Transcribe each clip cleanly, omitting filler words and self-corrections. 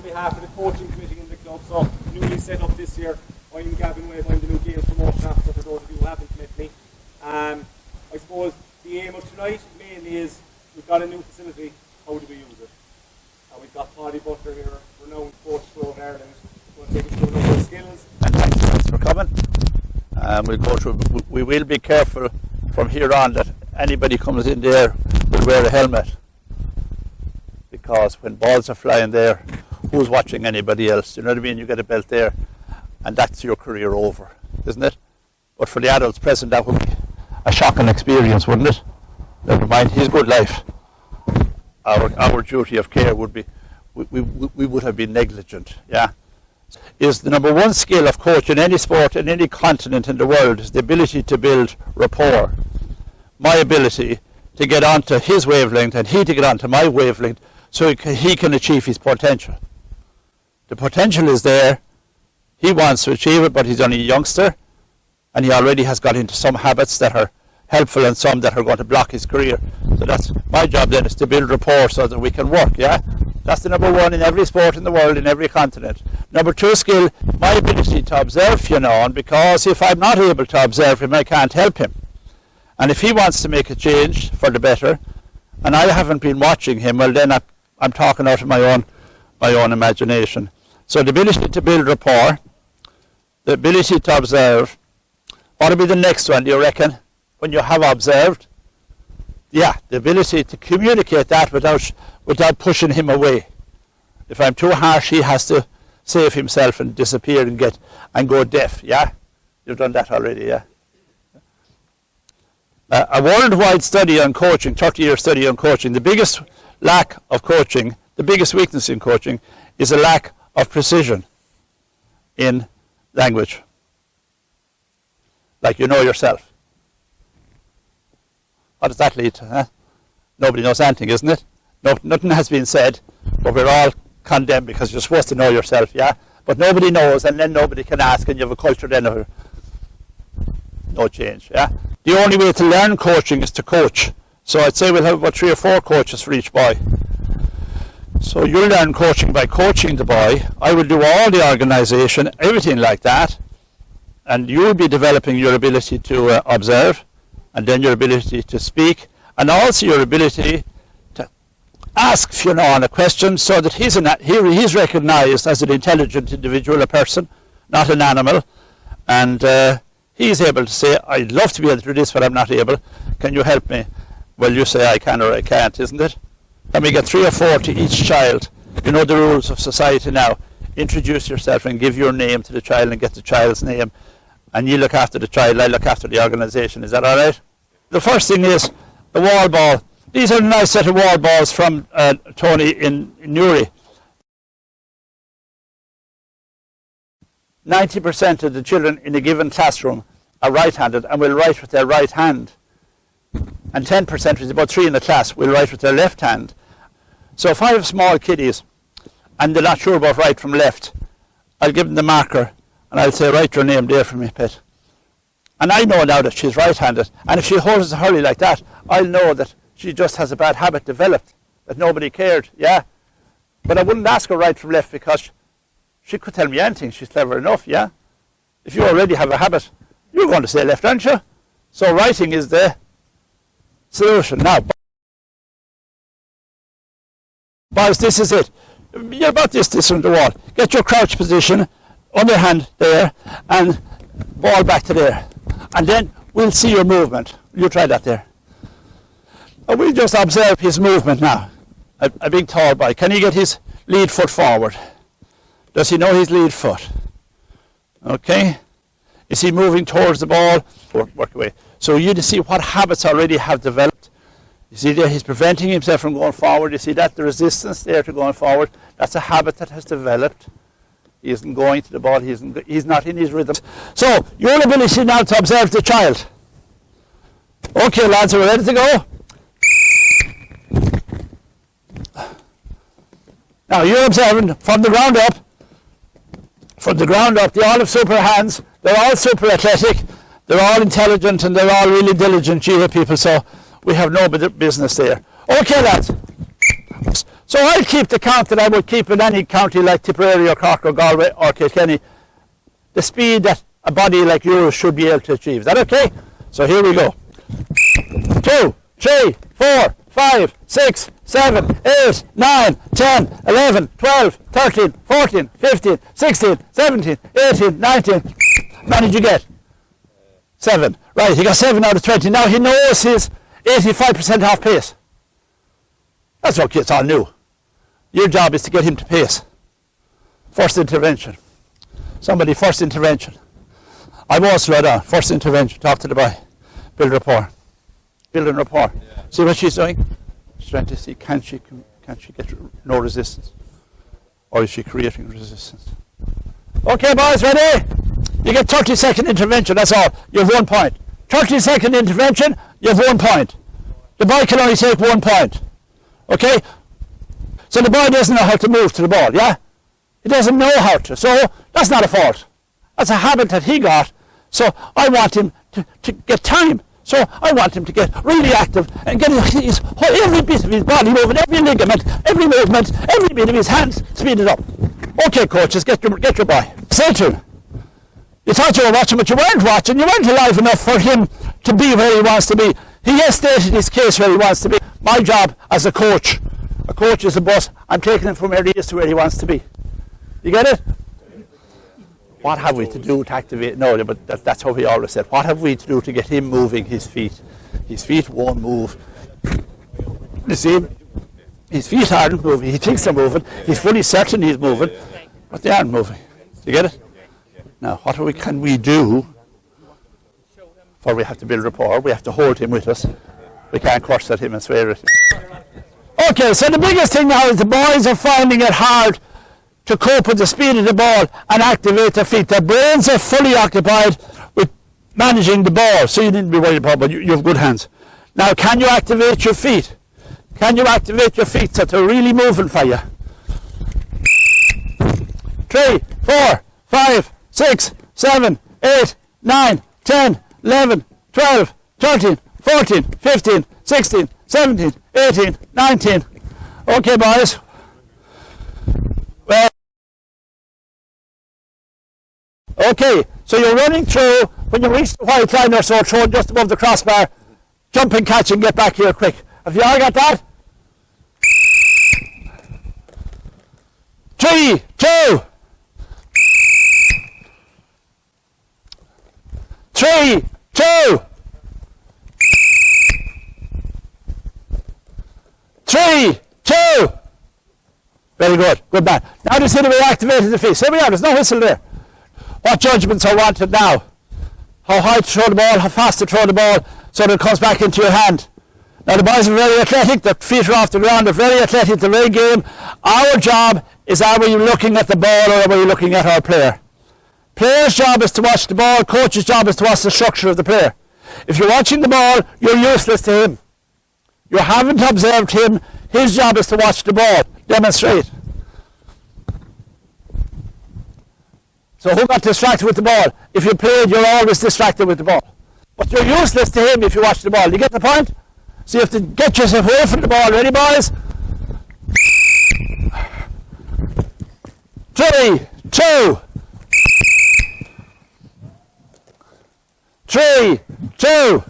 behalf of the coaching committee in the club, so newly set up this year. I'm Gavin Webb, I'm the new Games Promotion Officer for those of you who haven't met me. I suppose the aim of tonight mainly is we've got a new facility, how do we use it? We've got Paudie Butler here, renowned coach throughout Ireland, going to take us through a number of skills. And thanks for coming. We'll go through. We will be careful from here on that anybody comes in there will wear a helmet, because when balls are flying there, who's watching anybody else? You know what I mean? You get a belt there, and that's your career over, isn't it? But for the adults present, that would be a shocking experience, wouldn't it? Never mind his good life. Our duty of care would be, we would have been negligent, yeah. Is the number one skill of coach in any sport, in any continent in the world, is the ability to build rapport. My ability to get onto his wavelength and he to get onto my wavelength so he can achieve his potential. The potential is there. He wants to achieve it, but he's only a youngster, and he already has got into some habits that are helpful and some that are going to block his career. So that's my job then, is to build rapport so that we can work, yeah? That's the number one in every sport in the world, in every continent. Number two skill, my ability to observe, you know, and because if I'm not able to observe him, I can't help him. And if he wants to make a change for the better, and I haven't been watching him, well then I'm talking out of my own imagination. So the ability to build rapport, the ability to observe. What will be the next one, do you reckon, when you have observed? Yeah, the ability to communicate that without pushing him away. If I'm too harsh, he has to save himself and disappear and go deaf, yeah? You've done that already, yeah? A worldwide study on coaching, 30-year study on coaching, the biggest lack of coaching, the biggest weakness in coaching is a lack of precision in language. Like you know yourself. What does that lead to? Huh? Nobody knows anything, isn't it? No, nothing has been said, but we're all condemned because you're supposed to know yourself, yeah? But nobody knows, and then nobody can ask, and you have a culture then of no change, yeah? The only way to learn coaching is to coach. So I'd say we'll have about 3 or 4 coaches for each boy. So you'll learn coaching by coaching the boy. I will do all the organisation, everything like that, and you'll be developing your ability to observe, and then your ability to speak, and also your ability to ask Fiona a question so that he's recognised as an intelligent individual, a person, not an animal, and he's able to say, I'd love to be able to do this, but I'm not able. Can you help me? Well, you say I can or I can't, isn't it? And we get 3 or 4 to each child. You know the rules of society now. Introduce yourself and give your name to the child and get the child's name. And you look after the child, I look after the organisation. Is that all right? The first thing is the wall ball. These are a nice set of wall balls from Tony in Newry. 90% of the children in a given classroom are right-handed and will write with their right hand. And 10%, which is about 3 in the class, will write with their left hand. So if I have small kiddies and they're not sure about right from left, I'll give them the marker and I'll say, write your name there for me, pet. And I know now that she's right-handed. And if she holds a hurley like that, I'll know that she just has a bad habit developed, that nobody cared, yeah? But I wouldn't ask her right from left because she could tell me anything. She's clever enough, yeah? If you already have a habit, you're going to say left, aren't you? So writing is the solution. Now, boys, this is it. You're about this from the wall. Get your crouch position, underhand there, and ball back to there. And then we'll see your movement. You try that there. And we'll just observe his movement now. A big tall boy. Can he get his lead foot forward? Does he know his lead foot? Okay. Is he moving towards the ball? Work away. So you to see what habits already have developed. You see there, he's preventing himself from going forward. You see that, the resistance there to going forward. That's a habit that has developed. He isn't going to the ball. He's not in his rhythm. So your ability now to observe the child. Okay, lads, are we ready to go? Now you're observing from the ground up. From the ground up, they all have super hands. They're all super athletic. They're all intelligent and they're all really diligent GA people. So we have no business there. Okay, lads. So I'll keep the count that I would keep in any county like Tipperary or Cork or Galway or Kilkenny. The speed that a body like yours should be able to achieve. Is that okay? So here we go. 2, 3, 4, 5, 6, 7, 8, 9, 10, 11, 12, 13, 14, 15, 16, 17, 18, 19. How many did you get? 7. Right, he got 7 out of 20. Now he knows he's 85% off pace. That's okay, it's all new. Your job is to get him to pace. First intervention. Somebody, first intervention. I won't slow down. First intervention. Talk to the boy. Build rapport. Building rapport. Yeah. See what she's doing? She's trying to see, can she get no resistance? Or is she creating resistance? Okay, boys, ready? You get 30-second intervention, that's all. You have 1 point. 30-second intervention, you have 1 point. The boy can only take 1 point. Okay? So the boy doesn't know how to move to the ball, yeah? He doesn't know how to. So that's not a fault. That's a habit that he got. So I want him to get time. So I want him to get really active and get every bit of his body moving, every ligament, every movement, every bit of his hands, speed it up. Okay, coaches, get your boy. Say to him. You thought you were watching, but you weren't watching. You weren't alive enough for him to be where he wants to be. He has stated his case where he wants to be. My job as a coach is a boss. I'm taking him from where he is to where he wants to be. You get it? What have we to do to activate? No, but that's how we always said. What have we to do to get him moving his feet? His feet won't move. You see, his feet aren't moving. He thinks they're moving. He's fully certain he's moving, but they aren't moving. You get it? Now, what can we do? For we have to build rapport. We have to hold him with us. We can't curse at him and swear at him. Okay, so the biggest thing now is the boys are finding it hard to cope with the speed of the ball and activate their feet. Their brains are fully occupied with managing the ball, so you needn't be worried about it, but you have good hands. Now, can you activate your feet? Can you activate your feet so they're really moving for you? 3, 4, 5, 6, 7, 8, 9, 10, 11, 12, 13, 14, 15, 16, 17, 18, 19. Okay, boys. Well, okay, so you're running through. When you reach the white line or so, throw just above the crossbar, jump and catch and get back here quick. Have you all got that? 3, 2. 3, 2. 3, 2. Very good. Good man. Now to see that we activated the feet. Here we are. There's no whistle there. What judgments are wanted now? How high to throw the ball, how fast to throw the ball so that it comes back into your hand. Now the boys are very athletic. Their feet are off the ground. They're very athletic. They're very game. Our job is, are we looking at the ball or are we looking at our player? Player's job is to watch the ball. Coach's job is to watch the structure of the player. If you're watching the ball, you're useless to him. You haven't observed him. His job is to watch the ball. Demonstrate. So who got distracted with the ball? If you played, you're always distracted with the ball. But you're useless to him if you watch the ball. You get the point? So you have to get yourself away from the ball. Ready, boys? 3, 2. 3, 2.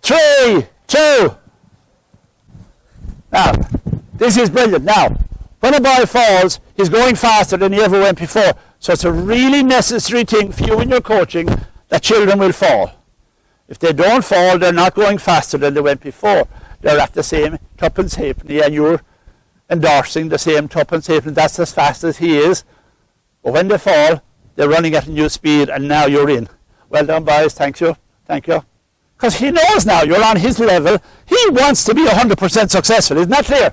3, 2. Now, this is brilliant. Now, when a boy falls, he's going faster than he ever went before. So it's a really necessary thing for you in your coaching that children will fall. If they don't fall, they're not going faster than they went before. They're at the same tuppence halfpenny, and you're endorsing the same tuppence halfpenny. That's as fast as he is. But when they fall, they're running at a new speed, and now you're in. Well done, boys. Thank you. Thank you. Because he knows now you're on his level. He wants to be 100% successful. Isn't that clear?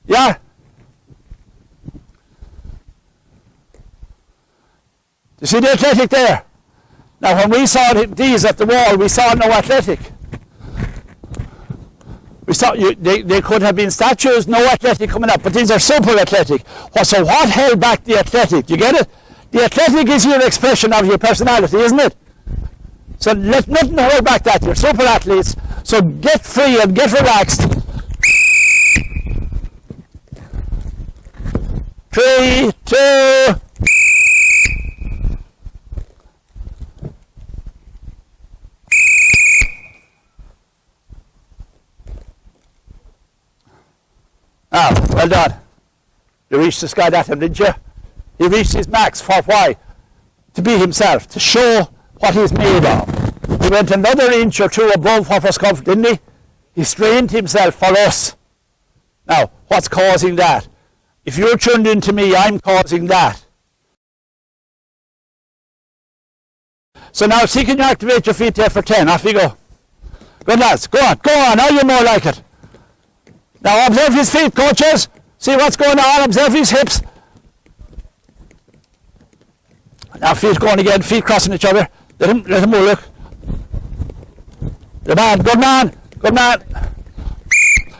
Yeah? You see the athletic there? Now when we saw these at the wall, we saw no athletic. We saw they could have been statues, no athletic coming up, but these are super athletic. So what held back the athletic? Do you get it? The athletic is your expression of your personality, isn't it? So let nothing hold back that. You're super athletes, so get free and get relaxed 3, 2. Ah, well done. You reached the sky that time, didn't you? He reached his max. For why? To be himself, to show what he's made of. He went another inch or two above what was comfortable, didn't he? He strained himself for us. Now, what's causing that? If you're tuned into me, I'm causing that. So now, see, can you activate your feet there for 10? Off you go. Good lads, go on, now you're more like it. Now observe his feet, coaches. See what's going on, observe his hips. Now feet going again, feet crossing each other. Let him move, look. Good man.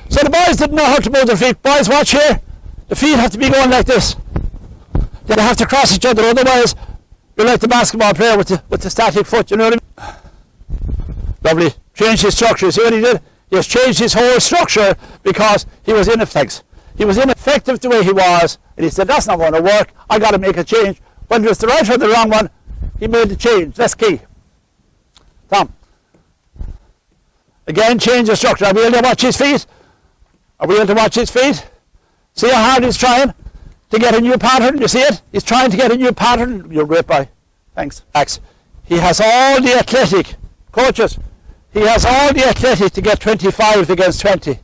So the boys didn't know how to move their feet. Boys, watch here. The feet have to be going like this. They have to cross each other, otherwise you're like the basketball player with the static foot, you know what I mean? Lovely. Change his structure. See what he did? He has changed his whole structure because he was ineffective. He was ineffective the way he was, and he said, that's not going to work. I got to make a change. Whether it's the right or the wrong one, he made the change. That's key. Tom. Again, change the structure. Are we able to watch his feet? See how hard he's trying to get a new pattern? You see it? He's trying to get a new pattern. You're a great boy. Thanks. Max. He has all the athletic. Coaches, he has all the athletic to get 25 against 20.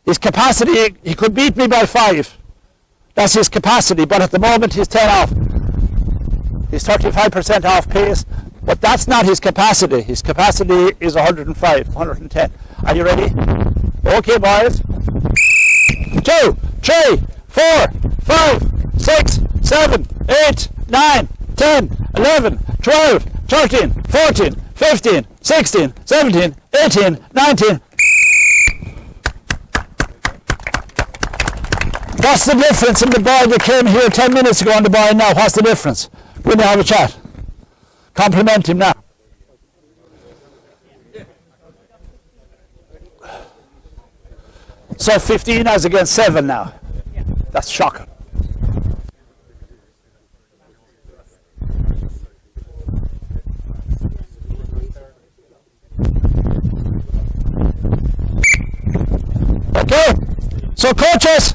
His capacity, he could beat me by 5. That's his capacity, but at the moment he's 10 off. He's 35% off pace, but that's not his capacity. His capacity is 105, 110. Are you ready? Okay, boys. 2, 3, 4, 5, 6, 7, 8, 9, 10, 11, 12, 13, 14, 15, 16, 17, 18, 19. What's the difference in the boy that came here 10 minutes ago and the boy now? What's the difference? We're going to have a chat. Compliment him now. So 15 as against 7 now. That's shocking. Okay, so coaches,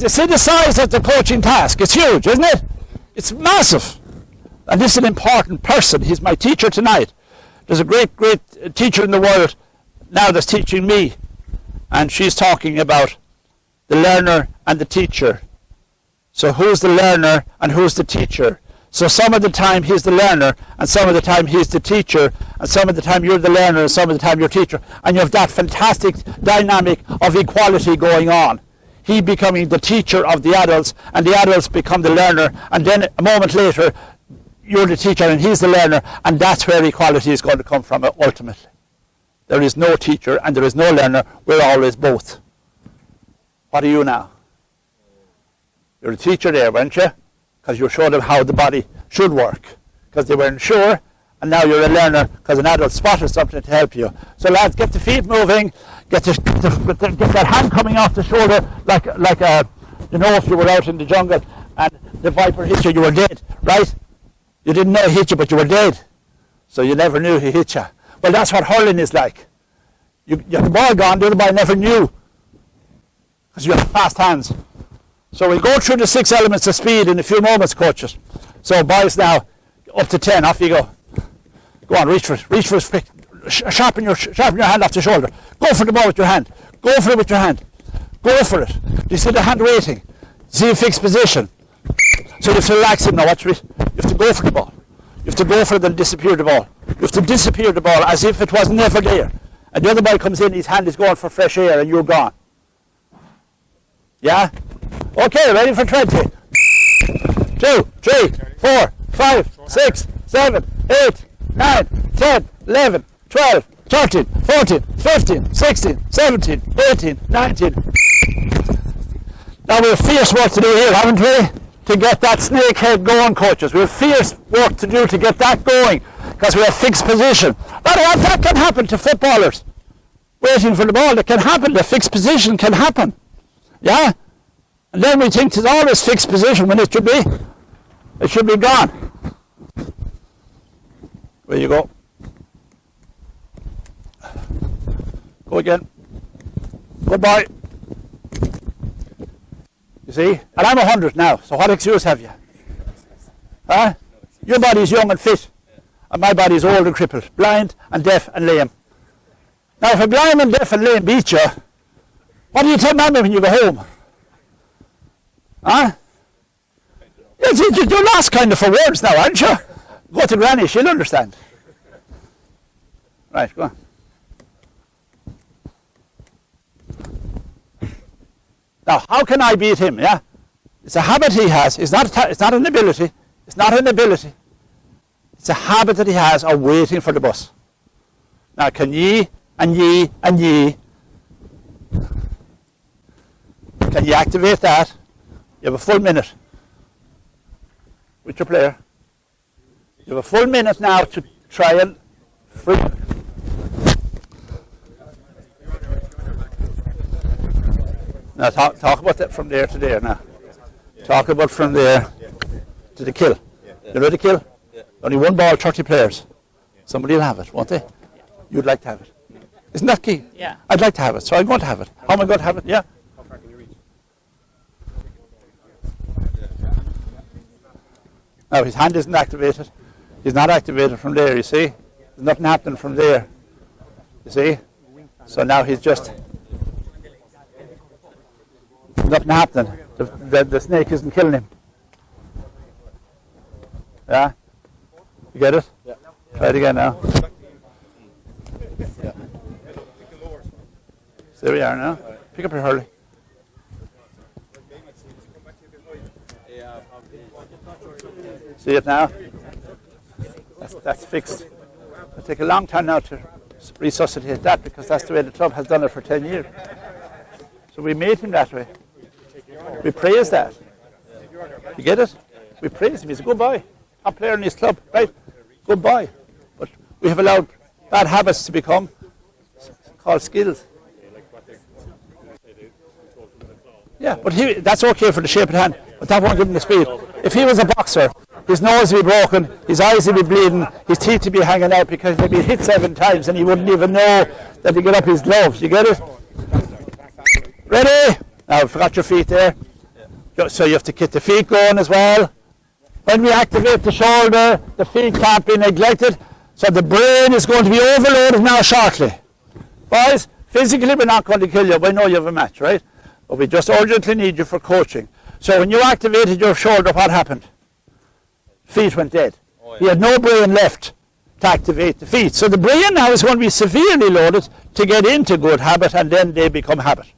you see the size of the coaching task. It's huge, isn't it? It's massive. And this is an important person. He's my teacher tonight. There's a great teacher in the world now that's teaching me. And she's talking about the learner and the teacher. So who's the learner and who's the teacher? So some of the time he's the learner, and some of the time he's the teacher, and some of the time you're the learner, and some of the time you're teacher. And you have that fantastic dynamic of equality going on. He becoming the teacher of the adults, and the adults become the learner, and then a moment later you're the teacher and he's the learner, and that's where equality is going to come from ultimately. There is no teacher and there is no learner. We're always both. What are you now? You're a teacher there, weren't you? Because you showed them how the body should work. Because they weren't sure, and now you're a learner because an adult spotted something to help you. So lads, get the feet moving, get that hand coming off the shoulder like if you were out in the jungle and the viper hit you, you were dead, right? You didn't know he hit you, but you were dead. So you never knew he hit you. Well, that's what hurling is like. You have the ball gone, the other ball never knew. Because you have fast hands. So we'll go through the 6 elements of speed in a few moments, coaches. So boys now, up to 10, off you go. Go on, reach for it. Sharpen your hand off the shoulder. Go for the ball with your hand. Go for it with your hand. Go for it. Do you see the hand waiting? See a fixed position. So you have to relax him now, watch it. You have to go for the ball. You have to go for it and disappear the ball. You have to disappear the ball as if it was never there. And the other ball comes in, his hand is going for fresh air and you're gone. Yeah? Okay, ready for 20. 2, 3, 4, 5, 6, 7, 8, 9, 10, 11, 12, 13, 14, 15, 16, 17, 18, 19. Now we have fierce work to do here, haven't we? To get that snake head going, coaches. We have fierce work to do to get that going because we have fixed position. That can happen to footballers. Waiting for the ball, that can happen. The fixed position can happen. Yeah? And then we think it's always fixed position when it should be. It should be gone. Where you go. Go again. Goodbye. You see? And I'm 100 now, so what excuse have you? Huh? Your body's young and fit, and my body's old and crippled, blind and deaf and lame. Now if a blind and deaf and lame beat you, what do you tell Mammy when you go home? Huh? You're lost kind of for words now, aren't you? Go to Granny, she'll understand. Right, go on. Now, how can I beat him, yeah? It's a habit he has. It's not an ability. It's not an ability. It's a habit that he has of waiting for the bus. Now, can ye and ye and ye, can you activate that? You have a full minute with your player. You have a full minute now to try and free. Now talk about that from there to there now. Talk about from there to the kill. You know the kill? Only one ball, 30 players. Somebody will have it, won't they? You'd like to have it. Isn't that key? Yeah. I'd like to have it, so I'm going to have it. How am I going to have it? Yeah. How far can you reach? Now his hand isn't activated. He's not activated from there, you see? There's nothing happening from there. You see? So now he's just... Nothing happening. The snake isn't killing him. Yeah? You get it? Yeah. Try it again now. Yeah. So there we are now. Pick up your hurley. See it now? That's fixed. It'll take a long time now to resuscitate that because that's the way the club has done it for 10 years. So we made him that way. We praise that. You get it? We praise him. He's a good boy. Top player in his club, right? Good boy. But we have allowed bad habits to become called skills. Yeah, but that's okay for the shape of the hand, but that won't give him the speed. If he was a boxer, his nose would be broken, his eyes would be bleeding, his teeth would be hanging out because he'd be hit 7 times and he wouldn't even know that he get up his gloves. You get it? Ready? Now, I forgot your feet there. So you have to get the feet going as well. When we activate the shoulder, the feet can't be neglected. So the brain is going to be overloaded now shortly. Boys, physically we're not going to kill you. We know you have a match, right? But we just urgently need you for coaching. So when you activated your shoulder, what happened? Feet went dead. Oh, yeah. He had no brain left to activate the feet. So the brain now is going to be severely loaded to get into good habit, and then they become habit.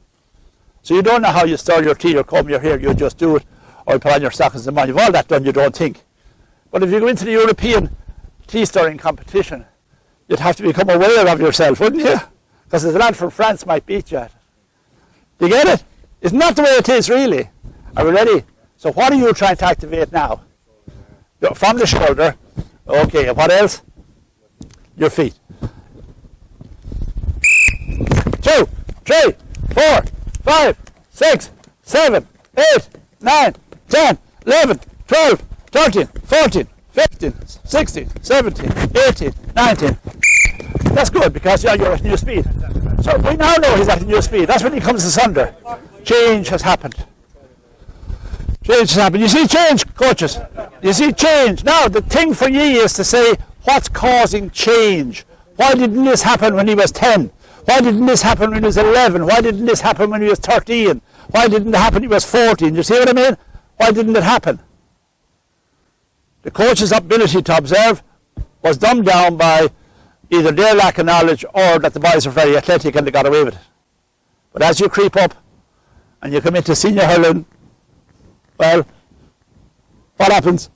So you don't know how you stir your tea or comb your hair, you just do it, or you put on your stockings and you've all that done, you don't think. But if you go into the European tea stirring competition, you'd have to become aware of yourself, wouldn't you? Because the lad from France might beat you at it. Do you get it? It's not the way it is really. Are we ready? So what are you trying to activate now? From the shoulder. Okay, and what else? Your feet. 2, 3, 4, 5, 6, 7, 8, 9, 10, 11, 12, 13, 14, 15, 16, 17, 18, 19. That's good because you're at new speed. So we now know he's at a new speed. That's when he comes asunder. Change has happened. Change has happened. You see change, coaches? You see change. Now the thing for ye is to say what's causing change. Why didn't this happen when he was 10? Why didn't this happen when he was 11? Why didn't this happen when he was 13? Why didn't it happen when he was 14? You see what I mean? Why didn't it happen? The coach's ability to observe was dumbed down by either their lack of knowledge or that the boys are very athletic and they got away with it. But as you creep up and you come into senior hurling, well, what happens?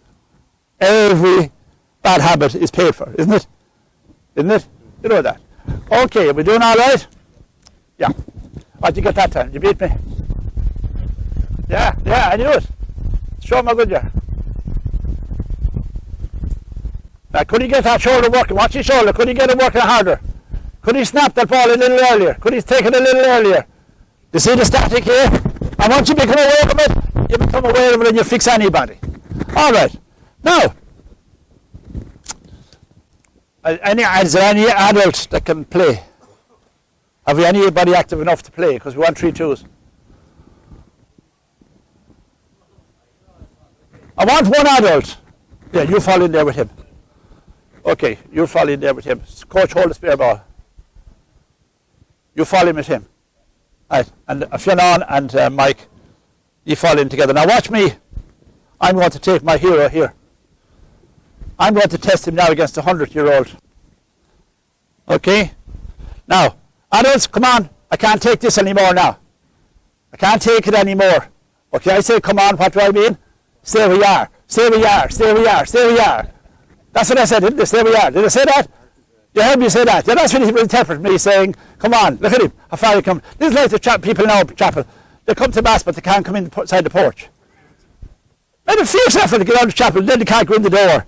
Every bad habit is paid for, isn't it? Isn't it? You know that. Okay, are we doing all right? Yeah. How'd you get that time? You beat me. Yeah, I knew it. Show him how good you are. Now, could he get that shoulder working? Watch his shoulder. Could he get it working harder? Could he snap that ball a little earlier? Could he take it a little earlier? You see the static here? And once you become aware of it, you become aware of it and you fix anybody. All right. Now, is there any adult that can play? Have we anybody active enough to play? Because we want 3 twos. I want one adult. Yeah, you fall in there with him. Okay, you fall in there with him. Coach, hold the spare ball. You fall in with him. Right, and Fionn and Mike, you fall in together. Now watch me. I'm going to take my hero here. I'm going to test him now against a 100-year-old. Okay? Now, adults, come on. I can't take this anymore now. I can't take it anymore. Okay, I say, come on, what do I mean? Stay where you are. Stay where you are. Stay where you are. Stay where you are. That's what I said, didn't I? Stay where you are. Did I say that? You heard me say that. Yeah, that's what he interpreted me saying, come on, look at him. How far he come. This is like the people now at chapel. They come to mass, but they can't come inside the porch. Made a fierce effort to get out of the chapel, then they can't go in the door.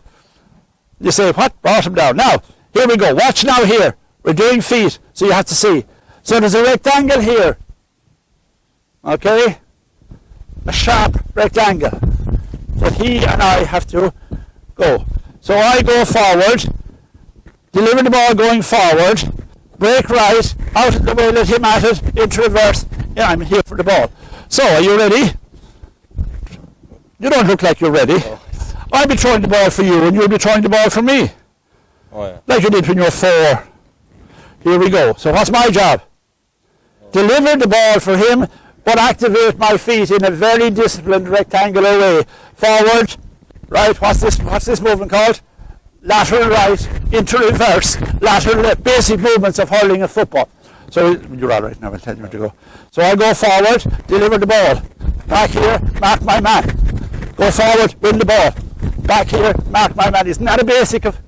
You say, what? Brought him down. Now, here we go. Watch now here. We're doing feet, so you have to see. So there's a rectangle here. Okay? A sharp rectangle. So he and I have to go. So I go forward, deliver the ball going forward, break right, out of the way, let him at it, into reverse. Yeah, I'm here for the ball. So, are you ready? You don't look like you're ready. Oh. I'll be throwing the ball for you and you'll be throwing the ball for me. Oh, yeah. Like you did when you were 4. Here we go. So what's my job? Oh. Deliver the ball for him, but activate my feet in a very disciplined rectangular way. Forward, right, what's this movement called? Lateral right, into reverse, lateral left, basic movements of hurling a football. So you're all right now, I'll tell you where to go. So I go forward, deliver the ball. Back here, mark my man. Go forward, win the ball. Back here, mark my man. Isn't that a basic of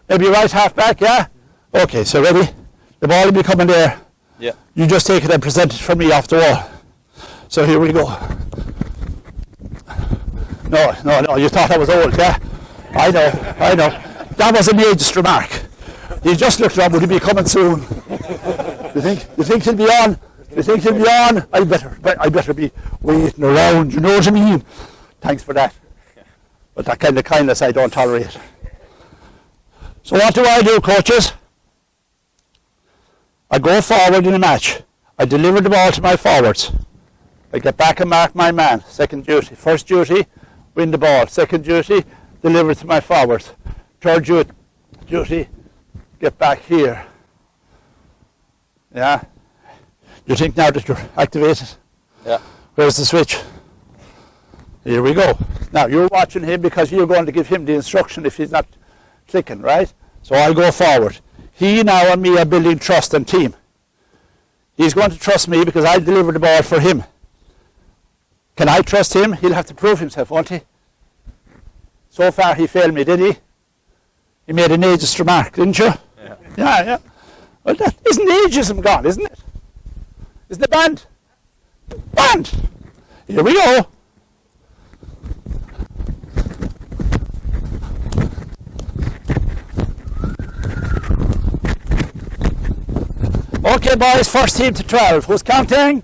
maybe right half back, yeah? Okay, so ready? The ball will be coming there. Yeah. You just take it and present it for me off the wall. So here we go. No, you thought I was old, yeah? I know. That was an ageist remark. He just looked around, would he be coming soon? You think he'll be on? You think he'll be on? I better be waiting around, you know what I mean? Thanks for that. But that kind of kindness I don't tolerate. So what do I do, coaches? I go forward in a match. I deliver the ball to my forwards. I get back and mark my man. Second duty. First duty, win the ball. Second duty, deliver it to my forwards. Third duty, get back here. Yeah? You think now that you're activated? Yeah. Where's the switch? Here we go. Now you're watching him because you're going to give him the instruction if he's not clicking, right? So I'll go forward. He now and me are building trust and team. He's going to trust me because I'll deliver the ball for him. Can I trust him? He'll have to prove himself, won't he? So far he failed me, did he? He made an ageist remark, didn't you? Yeah. Yeah. Well, that isn't ageism gone, isn't it? Isn't the band? Band! Here we go. Okay, boys, first team to 12. Who's counting?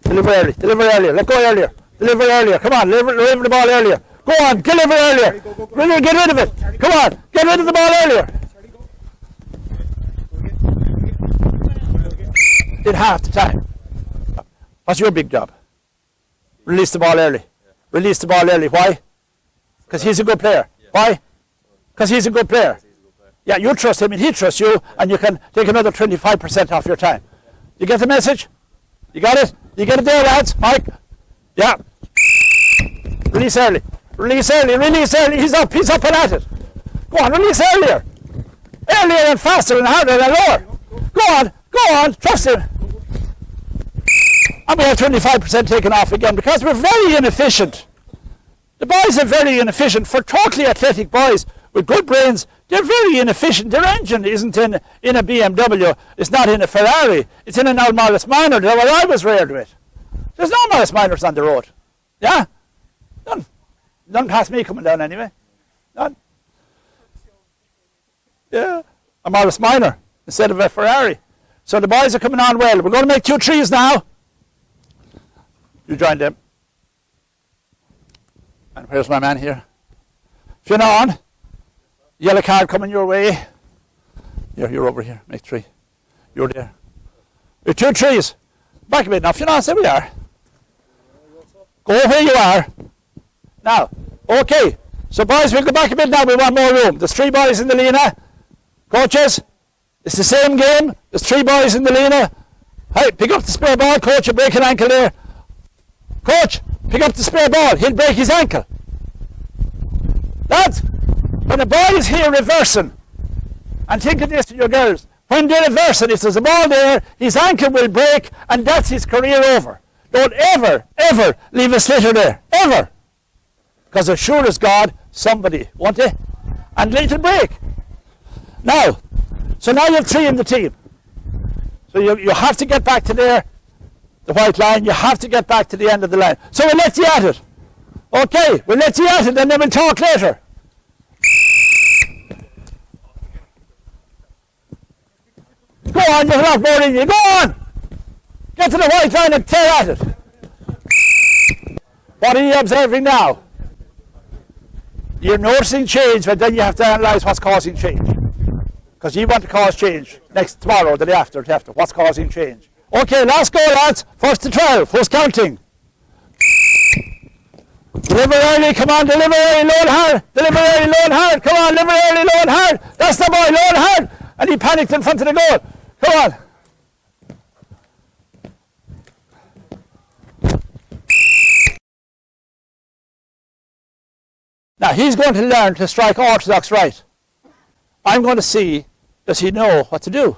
Deliver earlier. Let go earlier. Deliver earlier. Come on, deliver the ball earlier. Go on, deliver earlier. Get rid of it. Come on, get rid of the ball earlier. In half the time. What's your big job? Release the ball early. Release the ball early. Why? Because he's a good player. Why? Because he's a good player. Yeah, you trust him and he trusts you, and you can take another 25% off your time. You get the message? You got it? You get it there, lads? Mike? Yeah. Release early. Release early. Release early. He's up and at it. Go on, release earlier. Earlier and faster and harder and lower. Go on. Trust him. And we have 25% taken off again because we're very inefficient. The boys are very inefficient. For totally athletic boys with good brains, they're very inefficient. Their engine isn't in a BMW. It's not in a Ferrari. It's in an old Model Minor that I was reared with. There's no Model Minors on the road. Yeah? None past me coming down anyway. None. Yeah. A Model Minor instead of a Ferrari. So the boys are coming on well. We're going to make 2 trees now. You join them. And where's my man here? Fionn on. Yellow card coming your way. You're over here. Make 3. You're there. You're 2 trees. Back a bit now. Fionn on, there we are. Go where you are. Now, okay. So boys, we'll go back a bit now. We want more room. There's 3 boys in the Lena. Coaches, it's the same game. There's 3 boys in the Lena. Hey, pick up the spare ball, coach. You break an ankle there. Coach, pick up the spare ball. He'll break his ankle. Lads, when a boy is here reversing, and think of this to your girls, when they're reversing, if there's a ball there, his ankle will break, and that's his career over. Don't ever, ever leave a slitter there. Ever. Because as sure as God, somebody, won't they? And it'll break. Now, so now you have 3 in the team. So you have to get back to there, the white line. You have to get back to the end of the line. So we'll let you at it. Okay, we'll let you at it, and then we'll talk later. Go on, there's a lot more in you. Go on! Get to the white line and tear at it. What are you observing now? You're noticing change, but then you have to analyse what's causing change. Because you want to cause change tomorrow, the day after. What's causing change? Okay, last go, lads. 1st to 12. Who's counting? Deliver early, come on, deliver early, load hard. Deliver early, load hard. Come on, deliver early, load hard. That's the boy, load hard. And he panicked in front of the goal. Come on. Now he's going to learn to strike orthodox right. I'm going to see, does he know what to do?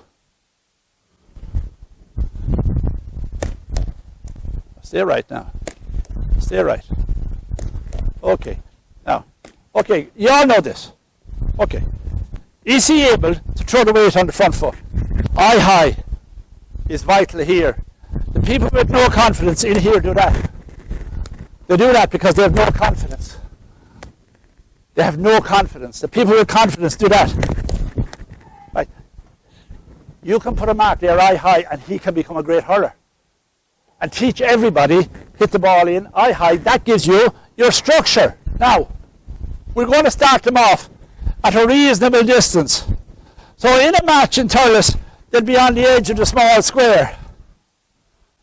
Stay right now. Stay right. Okay. Now, okay, you all know this. Okay. Is he able to throw the weight on the front foot? Eye high is vital here. The people with no confidence in here do that. They do that because they have no confidence. They have no confidence. The people with confidence do that. Right. You can put a mark there eye high and he can become a great hurler. And teach everybody, hit the ball in, eye high. That gives you your structure. Now, we're going to start them off at a reasonable distance. So in a match in Thurles, they'll be on the edge of the small square.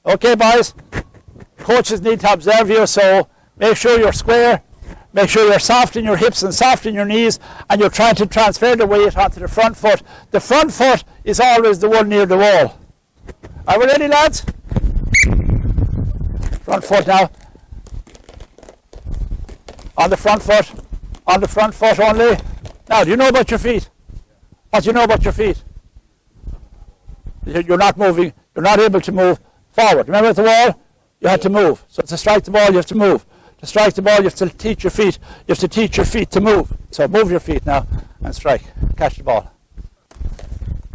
Okay, boys? Coaches need to observe you, so make sure you're square. Make sure you're soft in your hips and soft in your knees, and you're trying to transfer the weight onto the front foot. The front foot is always the one near the wall. Are we ready, lads? Front foot now. On the front foot. On the front foot only. Now, do you know about your feet? What do you know about your feet? You're not moving. You're not able to move forward. Remember at the wall? You had to move. So to strike the ball, you have to move. To strike the ball, you have to teach your feet. You have to teach your feet to move. So move your feet now and strike. Catch the ball.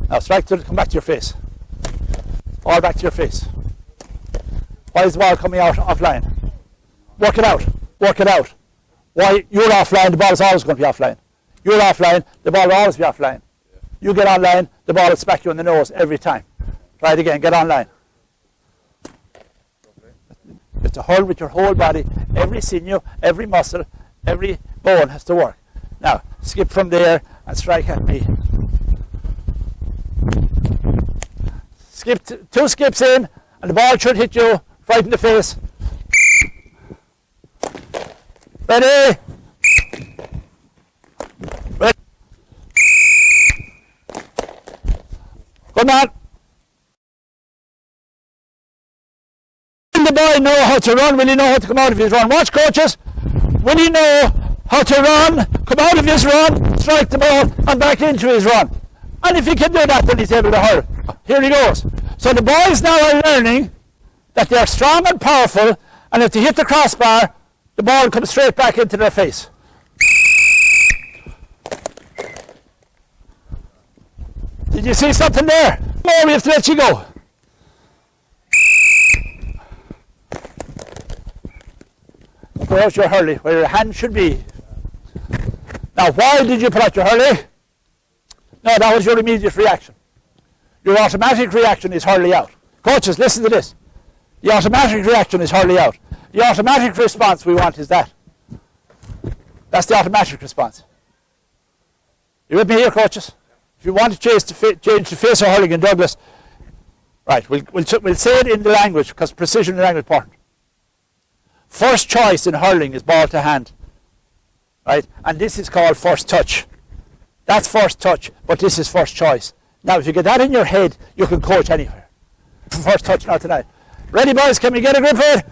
Now strike till it come back to your face. All back to your face. Why is the ball coming out offline? Work it out. Work it out. Why you're offline, the ball is always going to be offline. You're offline, the ball will always be offline. You get online, the ball will smack you in the nose every time. Try it again, get online. You have to hold with your whole body. Every sinew, every muscle, every bone has to work. Now, skip from there and strike at me. Skip 2 skips in, and the ball should hit you right in the face. Ready? Ready? Good man. The boy know how to run? Will he know how to come out of his run? Watch, coaches. Will he know how to run, come out of his run, strike the ball, and back into his run? And if he can do that, then he's able to hurl. Here he goes. So the boys now are learning that they're strong and powerful, and if they hit the crossbar, the ball comes straight back into their face. Did you see something there? Oh, we have to let you go. Where's your hurley? Where your hand should be. Now, why did you put out your hurley? No, that was your immediate reaction. Your automatic reaction is hurley out. Coaches, listen to this. The automatic reaction is hurley out. The automatic response we want is that. That's the automatic response. You with me here, coaches? If you want to change the face of hurling in Douglas, right, we'll say it in the language, because precision in the language is important. First choice in hurling is ball to hand. Right? And this is called first touch. That's first touch, but this is first choice. Now, if you get that in your head, you can coach anywhere. First touch now tonight. Ready, boys? Can we get a grip for it?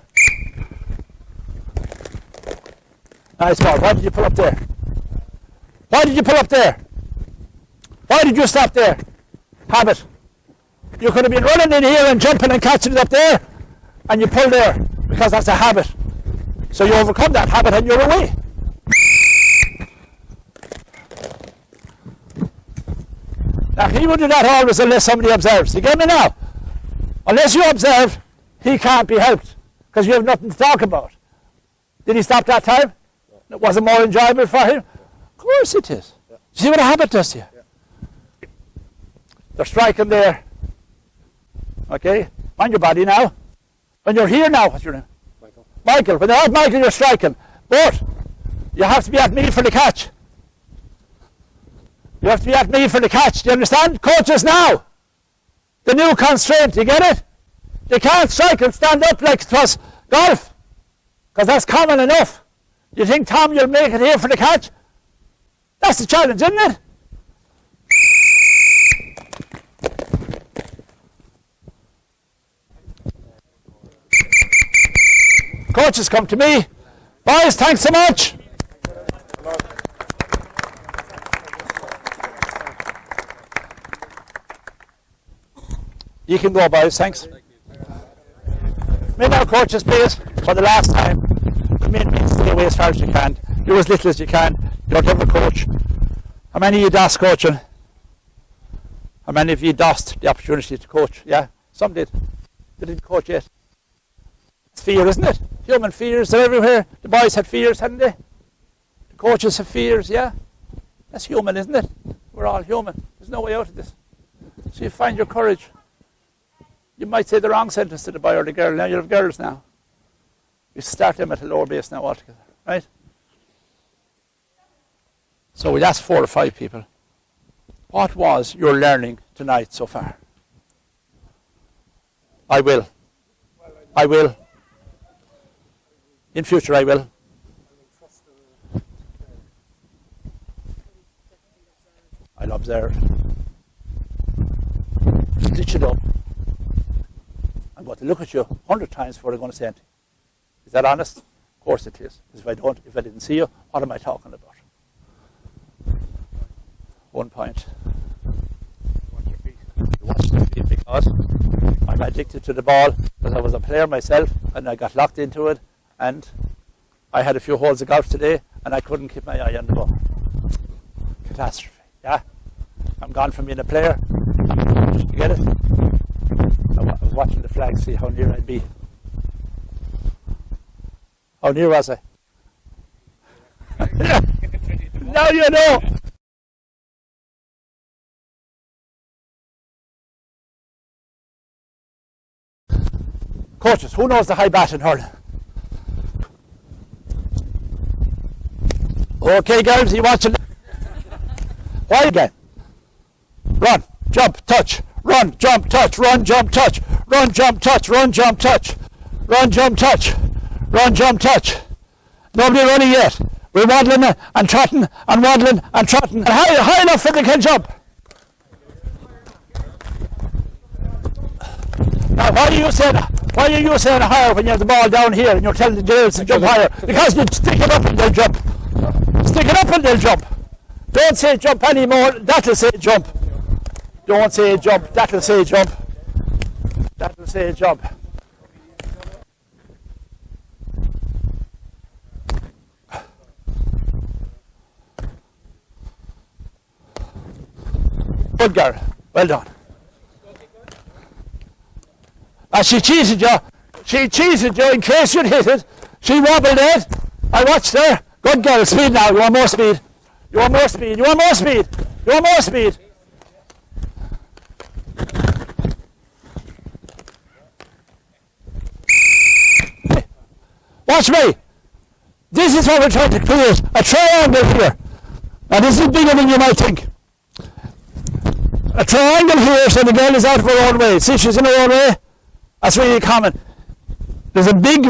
Nice ball. Why did you pull up there? Why did you pull up there? Why did you stop there? Habit. You could have been running in here and jumping and catching it up there, and you pull there, because that's a habit. So you overcome that habit and you're away. Now, he would do that always unless somebody observes. You get me now? Unless you observe, he can't be helped, because you have nothing to talk about. Did he stop that time? It wasn't more enjoyable for him? Of course it is. Yeah. See what a habit does to you? Yeah. They're striking there. Okay? Mind your body now. When you're here now, what's your name? Michael. Michael. When they're at Michael, you're striking. But you have to be at me for the catch. You have to be at me for the catch. Do you understand? Coaches now. The new constraint. You get it? They can't strike and stand up like it was golf, because that's common enough. You think, Tom, you'll make it here for the catch? That's the challenge, isn't it? Coaches, come to me. Boys, thanks so much. You can go, boys, thanks. Now, coaches, please, for the last time, come in and stay away as far as you can. Do as little as you can. You don't have a coach. How many of you DOSed coaching? How many of you DOSed the opportunity to coach? Yeah, some did. They didn't coach yet. It's fear, isn't it? Human fears, they're everywhere. The boys had fears, hadn't they? The coaches have fears, yeah? That's human, isn't it? We're all human. There's no way out of this. So you find your courage. You might say the wrong sentence to the boy or the girl. Now you have girls now. You start them at a lower base now altogether, right? So we'll ask 4 or 5 people. What was your learning tonight so far? I will. I will. In future I will. I'll observe. Stitch it up. I'm going to look at you 100 times before I'm going to say anything. Is that honest? Of course it is. Because if I didn't see you, what am I talking about? 1 point. Watch your feet. Watch your feet, because I'm addicted to the ball, because I was a player myself and I got locked into it, and I had a few holes of golf today and I couldn't keep my eye on the ball. Catastrophe. Yeah? I'm gone from being a player. You get it? I was watching the flag, see how near I'd be. How near was I? Now you know. Coaches, who knows the high bat in hurling? Okay, girls, you watching? Why again? Run, jump, touch. Run, jump, touch. Run, jump, touch. Run, jump, touch. Run, jump, touch. Run, jump, touch. Run, jump, touch. Nobody running yet. We're waddling and trotting and waddling and trotting. And high enough for they can jump. Now, why are you saying higher when you have the ball down here and you're telling the girls to jump higher? Because you stick it up and they'll jump. Stick it up and they'll jump. Don't say jump anymore. That'll say jump. Don't say jump. That'll say jump. That'll say jump. Good girl. Well done. She cheated you. She cheated you in case you'd hit it. She wobbled it. I watched her. Good girl. Speed now. You want more speed. You want more speed. You want more speed. You want more speed. Watch me. This is what we're trying to create, a triangle here. And this is bigger than you might think. A triangle here, so the girl is out of her own way. See, she's in her own way. That's really common. There's a big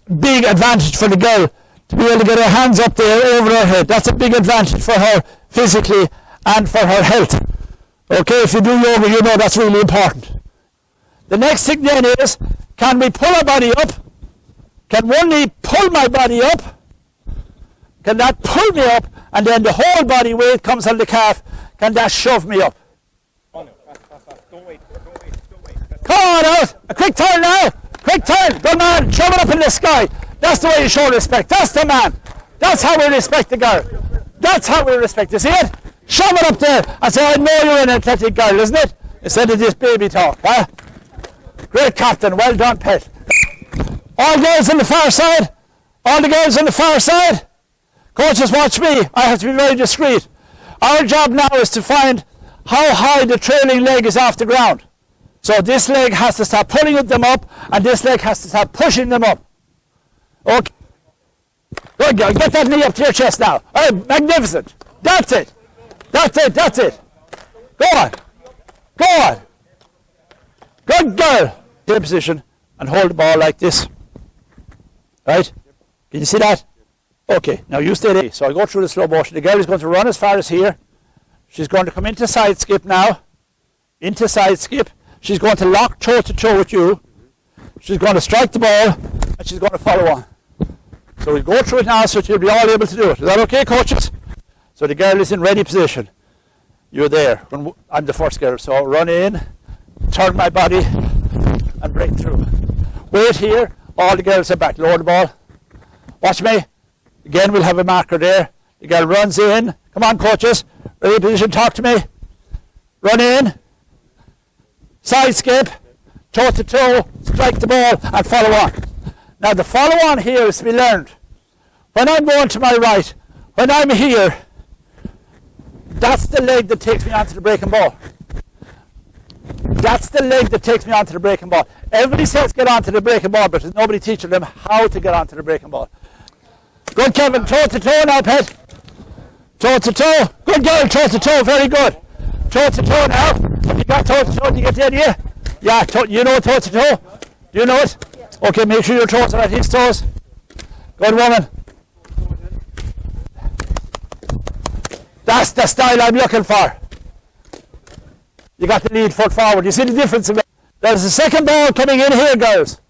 advantage for the girl to be able to get her hands up there over her head. That's a big advantage for her physically and for her health. Okay, if you do yoga, you know that's really important. The next thing then is, can we pull our body up? Can one knee pull my body up? Can that pull me up? And then the whole body weight comes on the calf. Can that shove me up? Oh no, fast. Don't wait. Come on out! A quick turn now! Quick turn! Good man! Shove it up in the sky! That's the way you show respect. That's the man! That's how we respect the girl. That's how we respect. You see it? Shove it up there and say, I know you're an athletic girl, isn't it? Instead of this baby talk, huh? Great captain. Well done, pet. All girls on the far side. All the girls on the far side. Coaches, watch me. I have to be very discreet. Our job now is to find how high the trailing leg is off the ground. So this leg has to start pulling them up, and this leg has to start pushing them up. Okay. Good girl. Get that knee up to your chest now. All right, magnificent. That's it. That's it. Go on. Good girl. Stay in position and hold the ball like this. Right? Can you see that? Okay, now you stay there. So I go through the slow motion. The girl is going to run as far as here. She's going to come into side skip now. Into side skip. She's going to lock toe to toe with you. She's going to strike the ball and she's going to follow on. So we'll go through it now so you'll be all able to do it. Is that okay, coaches? So the girl is in ready position. You're there. I'm the first girl. So run in, turn my body and break through. Wait here. All the girls are back. Lower the ball. Watch me. Again, we'll have a marker there. The girl runs in. Come on, coaches. Ready position. Talk to me. Run in. Side skip. Toe to toe. Strike the ball and follow on. Now, the follow on here is to be learned. When I'm going to my right, when I'm here, that's the leg that takes me onto the breaking ball. That's the leg that takes me onto the breaking ball. Everybody says get onto the breaking ball, but there's nobody teaching them how to get onto the breaking ball. Good, Kevin. Toe to toe now, pet. Toe to toe. Good girl. Toe to toe. Very good. Toe to toe now. Have you got toe to toe? Did you get the idea? Yeah. You know toe to toe? Do you know it? Okay, make sure your toes are at his toes. Good woman. That's the style I'm looking for. You got the lead foot forward. You see the difference? There's a second ball coming in here, girls.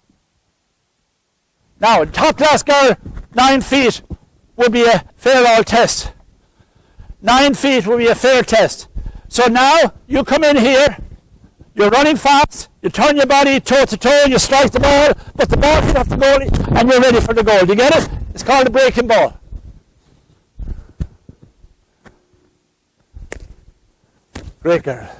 Now, top class girl, 9 feet would be a fair all test. 9 feet would be a fair test. So now, you come in here, you're running fast, you turn your body toe to toe, you strike the ball, but the ball hit off the goalie, and you're ready for the goal. Do you get it? It's called a breaking ball. Great girl.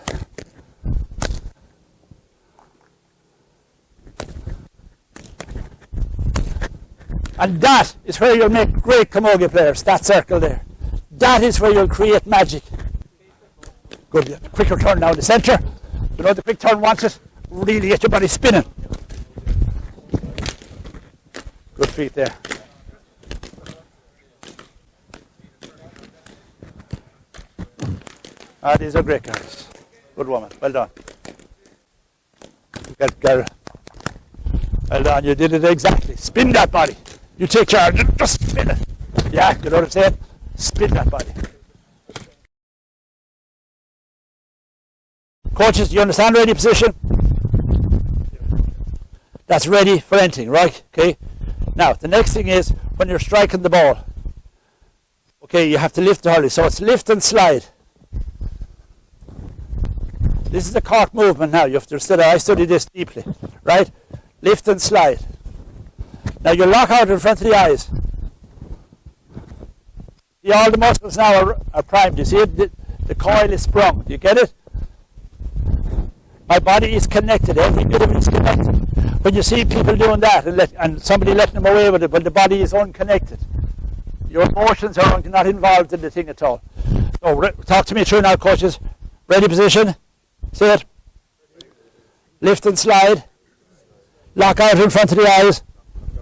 And that is where you'll make great camogie players, that circle there. That is where you'll create magic. Good. Quicker turn now, the centre. You know the quick turn wants it. Really get your body spinning. Good feet there. These are great girls. Good woman. Well done. Good girl. Well done. You did it exactly. Spin that body. You take charge and just spin it. Yeah, you know what I'm saying? Spin that body. Coaches, do you understand ready position? That's ready for anything, right? Okay. Now, the next thing is when you're striking the ball. Okay, you have to lift the hurley. So it's lift and slide. This is the cork movement now. You have to study. I study this deeply, right? Lift and slide. Now you lock out in front of the eyes. See, all the muscles now are primed. You see it? The coil is sprung. Do you get it? My body is connected. Every bit of it is connected. When you see people doing that and somebody letting them away with it, when the body is unconnected, your emotions are not involved in the thing at all. So talk to me through now, coaches. Ready position. Say it. lift and slide, lock out in front of the eyes,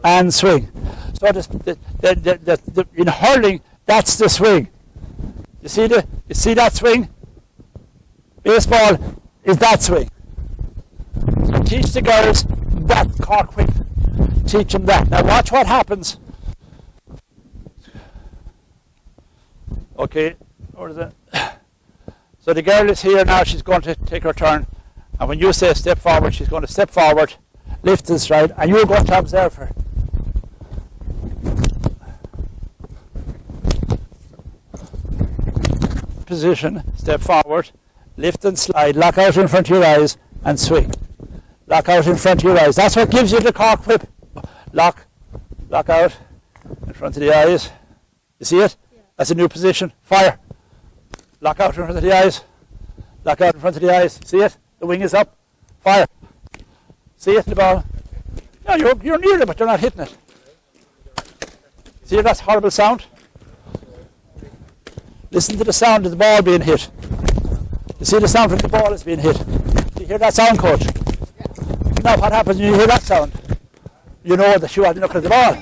and swing. So in hurling, that's the swing. You see that swing? Baseball is that swing. So teach the girls that cork whip. Teach them that. Now watch what happens. Okay, where is it? So the girl is here now, she's going to take her turn. And when you say step forward, she's going to step forward, lift and stride, and you're going to observe her. Position, step forward, lift and slide, lock out in front of your eyes, and swing. Lock out in front of your eyes. That's what gives you the cork whip. Lock out in front of the eyes. You see it? Yeah. That's a new position. Fire. Lock out in front of the eyes. Lock out in front of the eyes. See it? The wing is up. Fire. See it in the ball? No, you're near it, but you're not hitting it. See that horrible sound? Listen to the sound of the ball being hit. You see the sound when the ball is being hit. Do you hear that sound, coach? Now what happens when you hear that sound? You know that you are looking at the ball.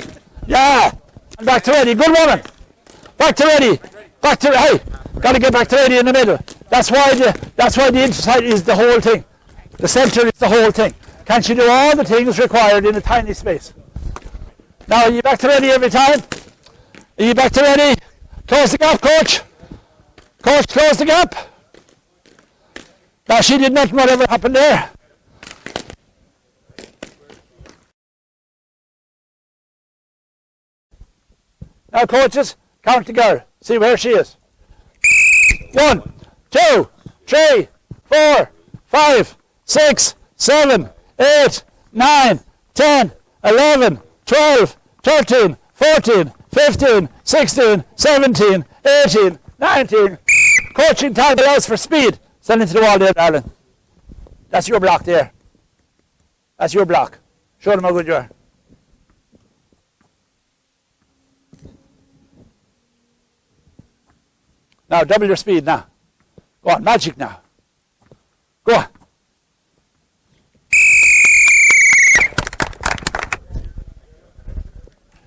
Yeah! And back to ready. Good woman. Back to ready. Back to hey. Got to get back to ready in the middle. That's why the inside is the whole thing. The centre is the whole thing. Can she do all the things required in a tiny space? Now are you back to ready every time? Are you back to ready? Close the gap, coach. Coach, close the gap. Now she did nothing whatever happened there. Now coaches, count the girl. See where she is. 1, 2, 3, 4, 5, 6, 7, 8, 9, 10, 11, 12, 13, 14, 15, 16, 17, 18, 19. Coaching time allows for speed. Send it to the wall there, darling. That's your block there. That's your block. Show them how good you are. Now double your speed now. Go on, magic now. Go on.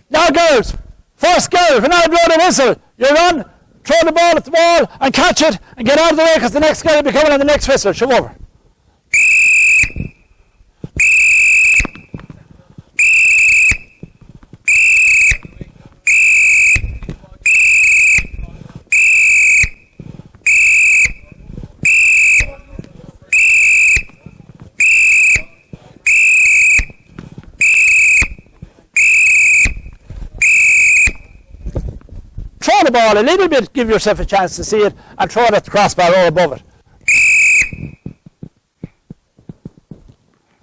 Now girls, first girl, when I blow the whistle, you run, throw the ball at the wall and catch it and get out of the way because the next girl will be coming on the next whistle. Shove over. Throw the ball a little bit, give yourself a chance to see it, and throw it at the crossbar or above it.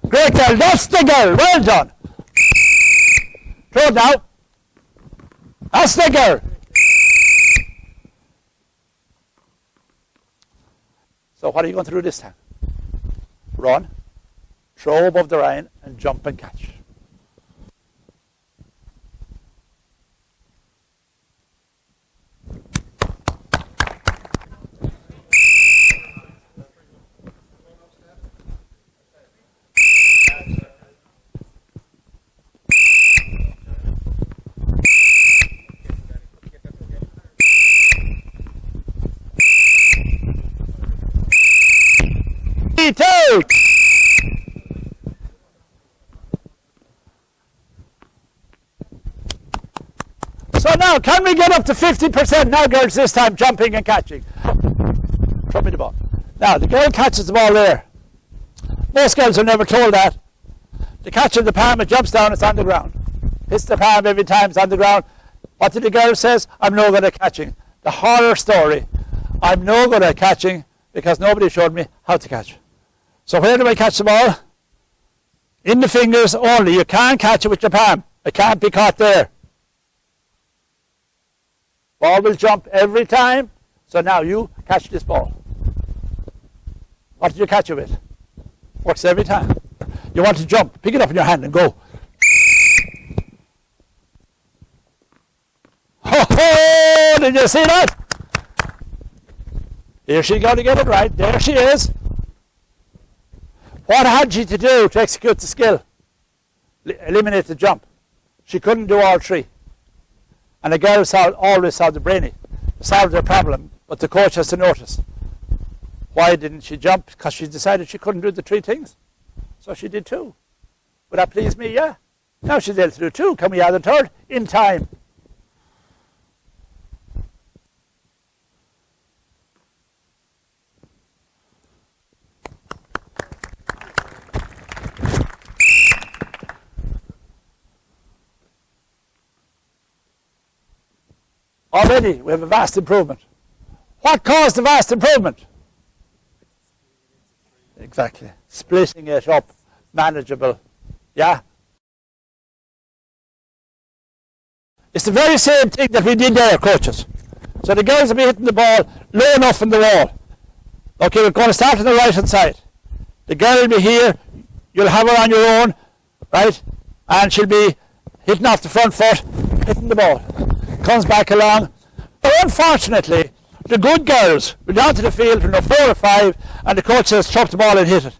Great girl, that's the girl, well done. Throw it now. That's the girl. So what are you going to do this time? Run, throw above the line, and jump and catch. Take. So now, can we get up to 50% now, girls, this time, jumping and catching? Throw me the ball. Now, the girl catches the ball there. Most girls are never told that. The catch in the palm, it jumps down, it's on the ground. Hits the palm every time, it's on the ground. What did the girl says? I'm no good at catching. The horror story. I'm no good at catching because nobody showed me how to catch. So where do I catch the ball? In the fingers only. You can't catch it with your palm. It can't be caught there. Ball will jump every time. So now you catch this ball. What do you catch it with? Works every time. You want to jump. Pick it up in your hand and go. Ho ho! Did you see that? Here she's going to get it right. There she is. What had she to do to execute the skill? Eliminate the jump. She couldn't do all three. And the girls always solved the brainy, solved their problem, but the coach has to notice. Why didn't she jump? Because she decided she couldn't do the three things. So she did two. Would that please me? Yeah. Now she's able to do two. Can we add a third? In time. Already we have a vast improvement. What caused the vast improvement? Exactly. Splitting it up, manageable. Yeah? It's the very same thing that we did there, coaches. So the girls will be hitting the ball low enough in the wall. Okay, we're going to start on the right hand side. The girl will be here, you'll have her on your own, right? And she'll be hitting off the front foot, hitting the ball. Comes back along. But unfortunately, the good girls were down to the field from 4 or 5, and the coach says, chop the ball and hit it.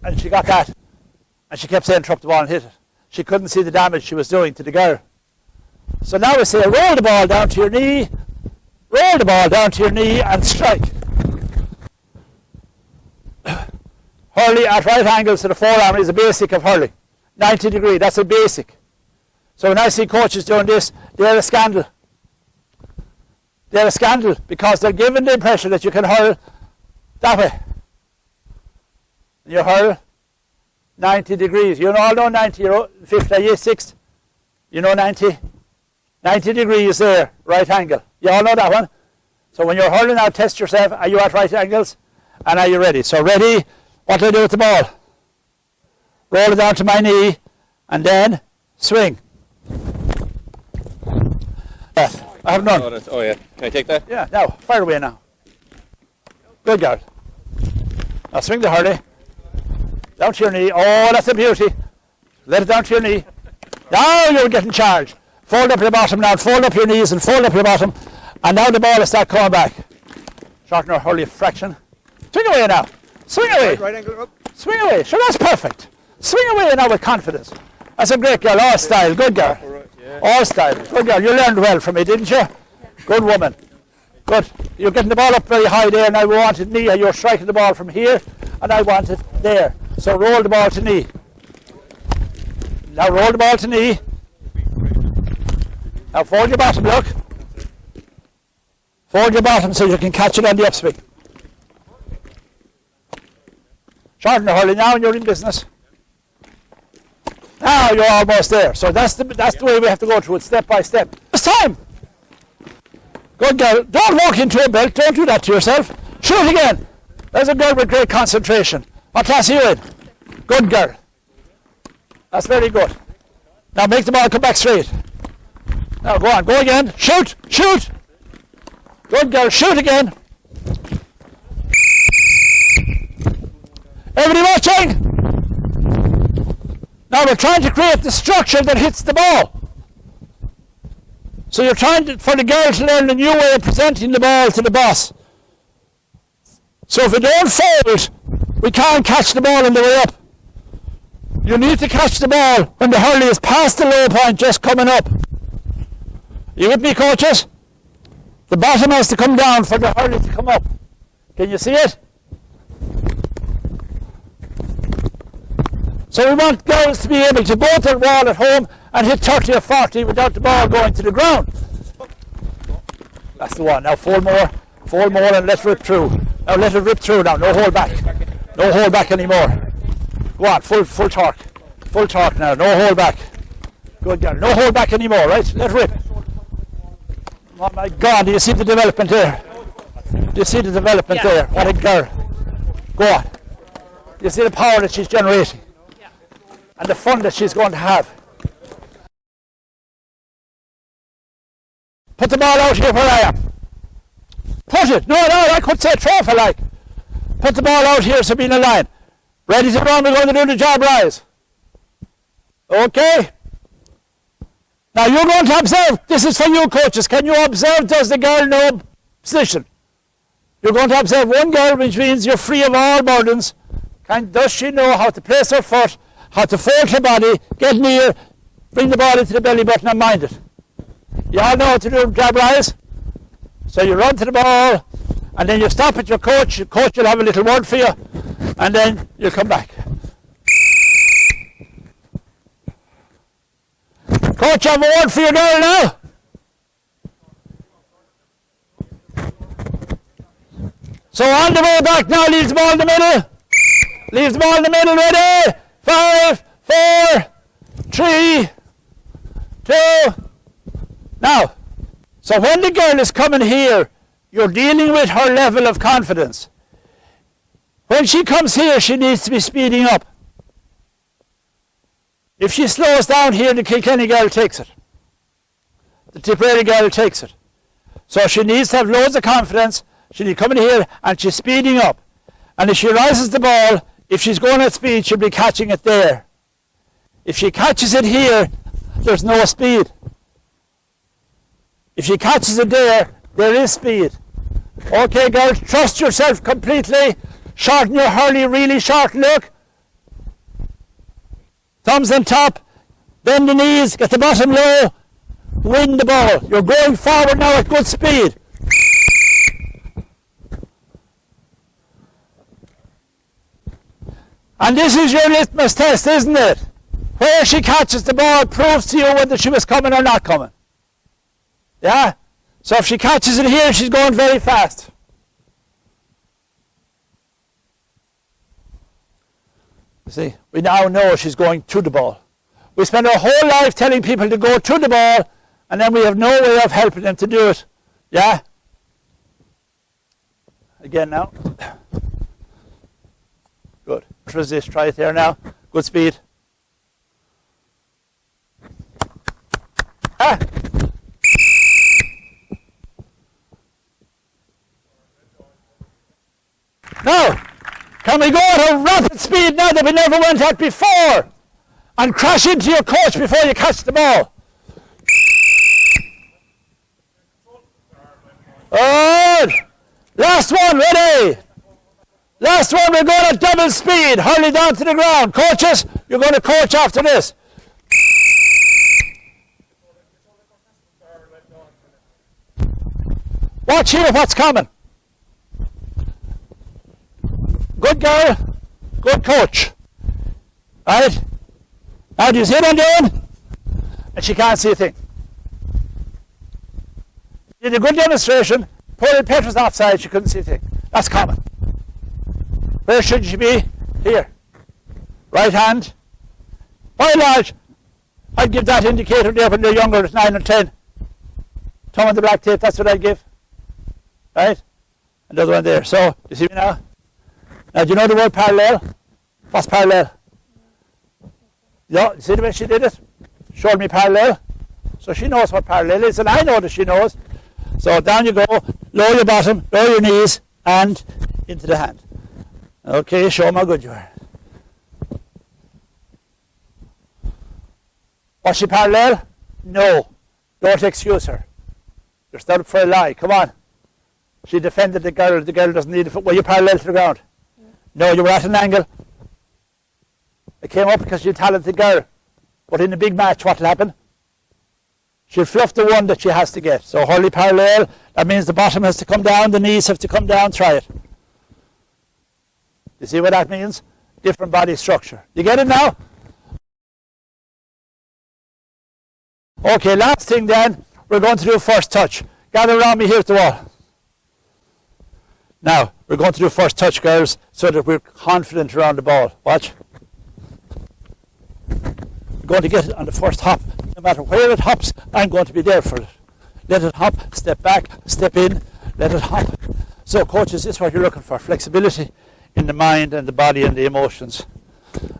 And she got that. And she kept saying, chop the ball and hit it. She couldn't see the damage she was doing to the girl. So now we say, roll the ball down to your knee, roll the ball down to your knee and strike. Hurley at right angles to the forearm is a basic of hurling. 90 degree, that's a basic. So when I see coaches doing this, they're a scandal. They're a scandal because they're given the impression that you can hurl that way. And you hurl 90 degrees. You all know 90, you're 5th, year 6th. You know 90? 90 degrees there, right angle. You all know that one? So when you're hurling out, test yourself. Are you at right angles? And are you ready? So ready, what do I do with the ball? Roll it down to my knee and then swing. I have none. Oh yeah, can I take that? Yeah, now, fire away now. Good girl. Now swing the hurley. Down to your knee. Oh, that's a beauty. Let it down to your knee. Now you're getting charged. Fold up your bottom now. Fold up your knees and fold up your bottom. And now the ball will start coming back. Shorten our hurley a fraction. Swing away now. Swing away. Right angle up. Swing away. Sure, that's perfect. Swing away now with confidence. That's a great girl. All style. Good girl. All style. Good girl. You learned well from me, didn't you? Good woman. Good. You're getting the ball up very high there, and I wanted knee. You're striking the ball from here, and I want it there. So roll the ball to knee. Now roll the ball to knee. Now fold your bottom, look. Fold your bottom so you can catch it on the upswing. Shorten the hurley now and you're in business. Now you're almost there. So that's the way we have to go through it, step by step. It's time. Good girl. Don't walk into a belt. Don't do that to yourself. Shoot again. There's a girl with great concentration. What class are you in? Good girl. That's very good. Now make the ball come back straight. Now go on. Go again. Shoot. Shoot. Good girl. Shoot again. Everybody watching? Now we're trying to create the structure that hits the ball. So you're trying for the girl to learn a new way of presenting the ball to the boss. So if we don't fold, we can't catch the ball on the way up. You need to catch the ball when the hurley is past the low point, just coming up. You with me, coaches? The bottom has to come down for the hurley to come up. Can you see it? So we want girls to be able to both at wall at home and hit 30 or 40 without the ball going to the ground. That's the one. Now fold more and let it rip through. Now let it rip through now. No hold back. No hold back anymore. Go on, full torque. Full torque now. No hold back. Good girl. No hold back anymore, right? Let it rip. Oh my God, do you see the development there? Do you see the development there? What a girl. Go on. Do you see the power that she's generating? And the fun that she's going to have. Put the ball out here where I am. Put it. No, I could say throw if I like. Put the ball out here so be in a line. Ready to run, we're going to do the job rise. Okay? Now you're going to observe. This is for you coaches. Can you observe, does the girl know position? You're going to observe one girl, which means you're free of all burdens. Does she know how to place her foot, how to fold her body, get near, bring the ball into the belly button and mind it? You all know how to do grab rise? So you run to the ball, and then you stop at your coach. Your coach will have a little word for you, and then you'll come back. Coach, I have a word for your girl now. So on the way back now, leaves the ball in the middle. Leaves the ball in the middle, ready? 5, 4, 3, 2. Now, so when the girl is coming here, you're dealing with her level of confidence. When she comes here, she needs to be speeding up. If she slows down here, the Kilkenny girl takes it. The Tipperary girl takes it. So she needs to have loads of confidence. She needs to come in here and she's speeding up. And if she rises the ball, if she's going at speed, she'll be catching it there. If she catches it here, there's no speed. If she catches it there, there is speed. Okay, girls, trust yourself completely. Shorten your hurley, really short look. Thumbs on top. Bend the knees, get the bottom low. Win the ball. You're going forward now at good speed. And this is your litmus test, isn't it? Where she catches the ball proves to you whether she was coming or not coming. Yeah? So if she catches it here, she's going very fast. You see, we now know she's going to the ball. We spend our whole life telling people to go to the ball, and then we have no way of helping them to do it. Yeah? Again now. Good. Resist, try it there now. Good speed. Ah! Now, can we go at a rapid speed now that we never went at before and crash into your coach before you catch the ball? Good. Last one, ready? Last one, we're going at double speed. Hurley down to the ground. Coaches, you're going to coach after this. Watch here what's coming. Good girl, good coach. Right? Now do you see what I'm doing? And she can't see a thing. Did a good demonstration. Paudie Petra's offside, she couldn't see a thing. That's common. Where should she be? Here. Right hand. By and large, I'd give that indicator there when they're younger, at 9 or 10. Thumb on the black tape, that's what I'd give. Right? And the other one there. So, you see me now? Now, do you know the word parallel? What's parallel? Yeah, you see the way she did it? Showed me parallel. So she knows what parallel is, and I know that she knows. So down you go, lower your bottom, lower your knees, and into the hand. Okay, show them how good you are. Was she parallel? No. Don't excuse her. You're stood up for a lie. Come on. She defended the girl. The girl doesn't need a foot. Were you parallel to the ground? No, you were at an angle. It came up because you're a talented girl. But in a big match, what will happen? She'll fluff the one that she has to get. So hurley parallel, that means the bottom has to come down, the knees have to come down, try it. You see what that means? Different body structure. You get it now? Okay, last thing then, we're going to do first touch. Gather around me here at the wall. Now, we're going to do first touch, girls, so that we're confident around the ball. Watch. We're going to get it on the first hop. No matter where it hops, I'm going to be there for it. Let it hop, step back, step in, let it hop. So, coaches, this is what you're looking for. Flexibility in the mind and the body and the emotions.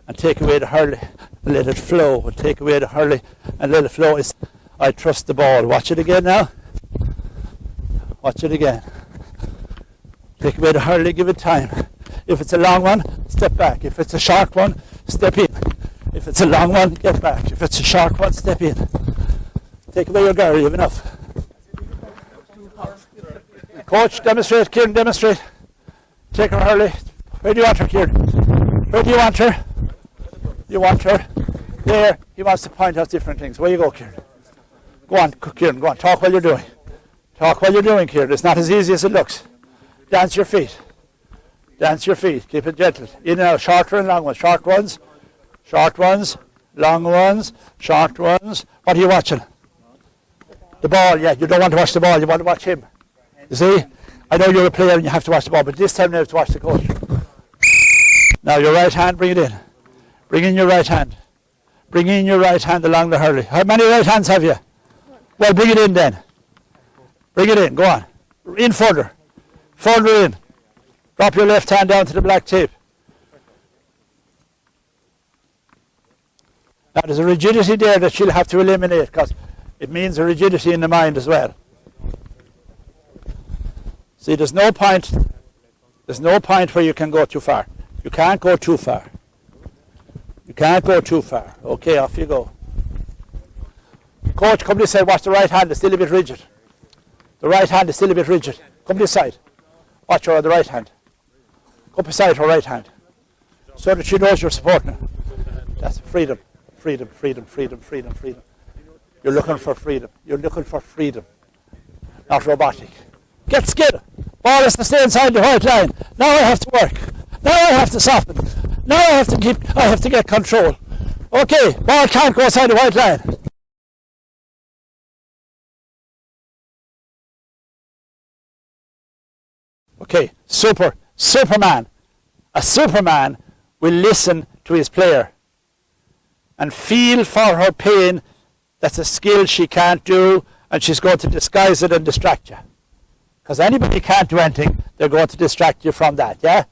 And take away the hurley and let it flow. And take away the hurley and let it flow. I trust the ball. Watch it again now. Watch it again. Take away the hurley, give it time. If it's a long one, step back. If it's a short one, step in. If it's a long one, get back. If it's a short one, step in. Take away your girl, you have enough. Coach, demonstrate. Kieran, demonstrate. Take her, Hurley. Where do you want her, Kieran? Where do you want her? You want her? There. He wants to point out different things. Where you go, Kieran? Go on, Kieran, go on. Talk while you're doing. Talk while you're doing, Kieran. It's not as easy as it looks. Dance your feet. Dance your feet. Keep it gentle. In and out. Shorter and long ones. Short ones. Short ones. Long ones. Short ones. What are you watching? The ball, yeah. You don't want to watch the ball. You want to watch him. You see? I know you're a player and you have to watch the ball, but this time you have to watch the coach. Now your right hand, bring it in. Bring in your right hand. Bring in your right hand along the hurley. How many right hands have you? Well, bring it in then. Bring it in. Go on. In further. Further in. Drop your left hand down to the black tape. Now there's a rigidity there that she'll have to eliminate because it means a rigidity in the mind as well. See, there's no point where you can go too far. You can't go too far. You can't go too far. Okay, off you go. Coach, come this side. Watch the right hand. It's still a bit rigid. The right hand is still a bit rigid. Come this side. Watch her on the right hand. Come beside her right hand. So that she knows you're supporting her. That's freedom. Freedom, freedom, freedom, freedom, freedom. You're looking for freedom. You're looking for freedom. Not robotic. Get scared. Ball has to stay inside the white line. Now I have to work. Now I have to soften. Now I have to get control. Okay, ball can't go inside the white line. Okay, Superman. A Superman will listen to his player and feel for her pain. That's a skill she can't do, and she's going to disguise it and distract you. Because anybody can't do anything, they're going to distract you from that, yeah?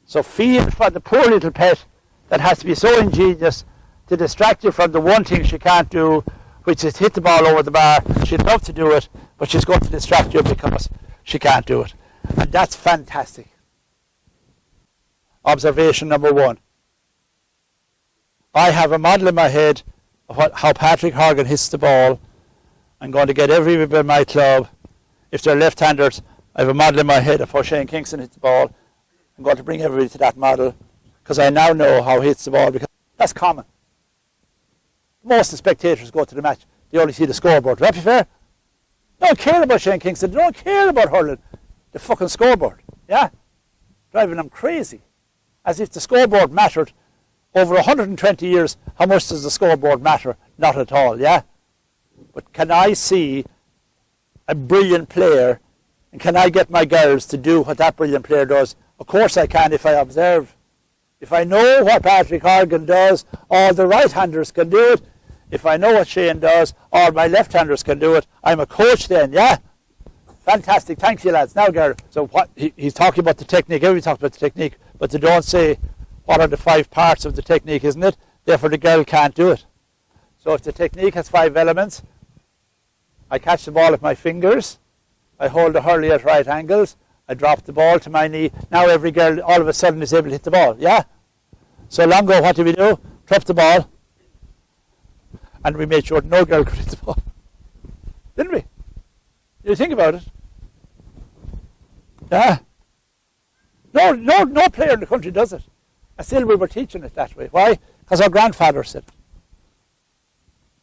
So feel for the poor little pet that has to be so ingenious to distract you from the one thing she can't do, which is hit the ball over the bar. She'd love to do it, but she's going to distract you because she can't do it. And that's fantastic. Observation number 1. I have a model in my head of how Patrick Horgan hits the ball. I'm going to get every bit of my club. If they're left-handers, I have a model in my head of how Shane Kingston hits the ball. I'm going to bring everybody to that model because I now know how he hits the ball because that's common. Most of the spectators go to the match. They only see the scoreboard. Would that be fair? They don't care about Shane Kingston. They don't care about hurling. The fucking scoreboard. Yeah? Driving them crazy. As if the scoreboard mattered. Over 120 years, how much does the scoreboard matter? Not at all, yeah? But can I see a brilliant player, and can I get my girls to do what that brilliant player does? Of course I can if I observe. If I know what Patrick Horgan does, all the right-handers can do it. If I know what Shane does, all my left-handers can do it. I'm a coach then, yeah? Fantastic, thank you lads. Now, Gareth, so what he's talking about the technique, everybody talks about the technique, but they don't say what are the 5 parts of the technique, isn't it? Therefore the girl can't do it. So if the technique has 5 elements, I catch the ball with my fingers, I hold the hurley at right angles, I drop the ball to my knee. Now every girl all of a sudden is able to hit the ball, yeah? So long ago, what did we do? Drop the ball, and we made sure no girl could hit the ball. Didn't we? You think about it. Yeah. No player in the country does it. And still we were teaching it that way. Why? Because our grandfathers said it.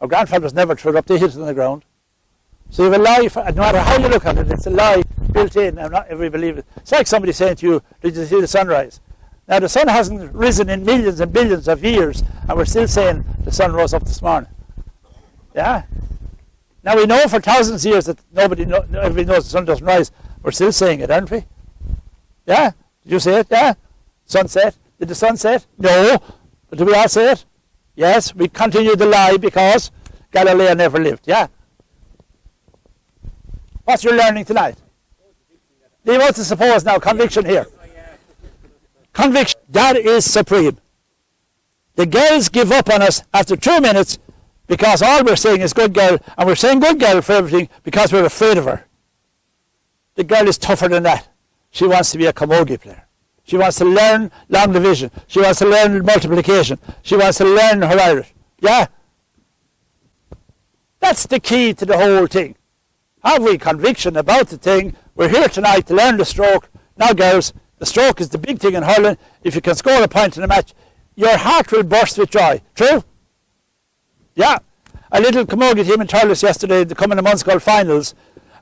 Our grandfathers never threw it up, they hit it on the ground. So you have a lie, no matter how you look at it, it's a lie built in, and not everybody believes it. It's like somebody saying to you, did you see the sunrise? Now the sun hasn't risen in millions and billions of years, and we're still saying the sun rose up this morning. Yeah? Now we know for thousands of years that everybody knows the sun doesn't rise. We're still saying it, aren't we? Yeah? Did you say it? Yeah? Sunset? Did the sun set? No. But do we all say it? Yes. We continue the lie because Galileo never lived. Yeah? What's your learning tonight? Leave out the suppose now. Conviction here. Conviction. That is supreme. The girls give up on us after 2 minutes because all we're saying is good girl, and we're saying good girl for everything because we're afraid of her. The girl is tougher than that. She wants to be a camogie player. She wants to learn long division. She wants to learn multiplication. She wants to learn her Irish. Yeah? That's the key to the whole thing. Have we conviction about the thing, We're here tonight to learn the stroke. Now, girls, the stroke is the big thing in hurling. If you can score a point in a match, your heart will burst with joy. True? Yeah. A little camogie team in Thurles yesterday, the coming months called finals,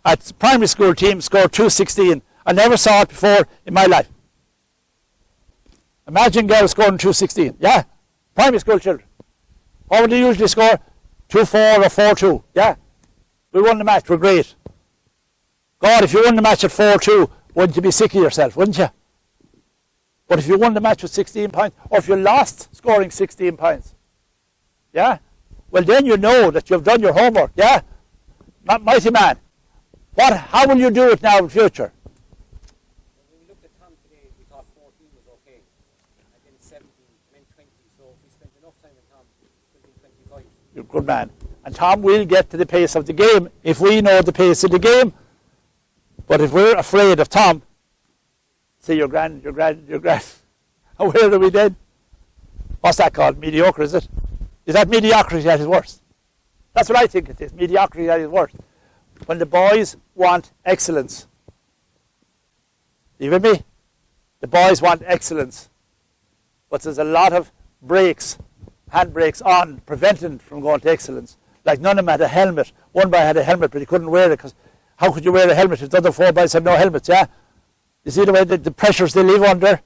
at primary school team scored 216. I never saw it before in my life. Imagine girls scoring 216. Yeah. Primary school children. What would they usually score? 2-4 or 4-2. Yeah. We won the match. We're great. God, if you won the match at 4-2, wouldn't you be sick of yourself, wouldn't you? But if you won the match with 16 points, or if you lost scoring 16 points, yeah, well then you know that you've done your homework, yeah? Mighty man. How will you do it now in future? When we looked at Tom today, we thought 14 was okay. And then 17, and then 20. So if we spent enough time with Tom, it would be 25. You're a good man. And Tom will get to the pace of the game if we know the pace of the game. But if we're afraid of Tom, say you're grand. And where are we then? What's that called? Mediocre, is it? Is that mediocrity at its worst? That's what I think it is. Mediocrity at its worst. When the boys want excellence. You with me? The boys want excellence. But there's a lot of brakes, handbrakes on, preventing from going to excellence. Like none of them had a helmet. One boy had a helmet, but he couldn't wear it because how could you wear a helmet if the other 4 boys had no helmets, yeah? You see the way the pressures they live under?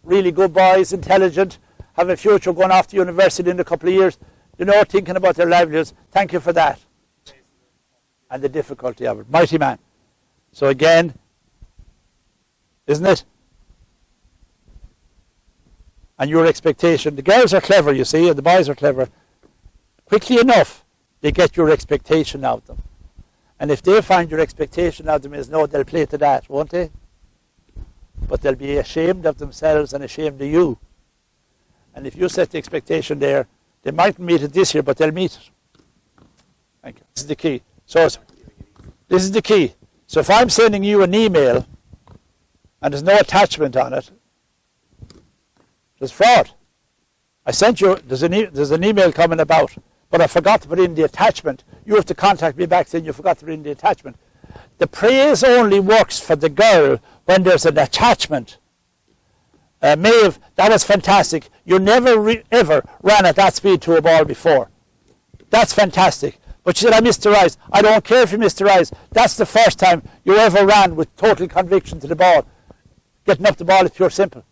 Really good boys, intelligent, have a future going off to university in a couple of years, you know, thinking about their livelihoods. Thank you for that. And the difficulty of it. Mighty man. So again, isn't it? And your expectation. The girls are clever, you see, and the boys are clever. Quickly enough, they get your expectation out of them. And if they find your expectation of them is no, they'll play to that, won't they? But they'll be ashamed of themselves and ashamed of you. And if you set the expectation there, they mightn't meet it this year, but they'll meet it. Thank you. This is the key. So this is the key. So if I'm sending you an email and there's no attachment on it, there's fraud. I sent you, there's an email coming about, but I forgot to put in the attachment. You have to contact me back saying you forgot to put in the attachment. The praise only works for the girl when there's an attachment. Maeve, that was fantastic. You never ever ran at that speed to a ball before. That's fantastic. But she said, I missed the rise. I don't care if you missed the rise. That's the first time you ever ran with total conviction to the ball. Getting up the ball is pure simple.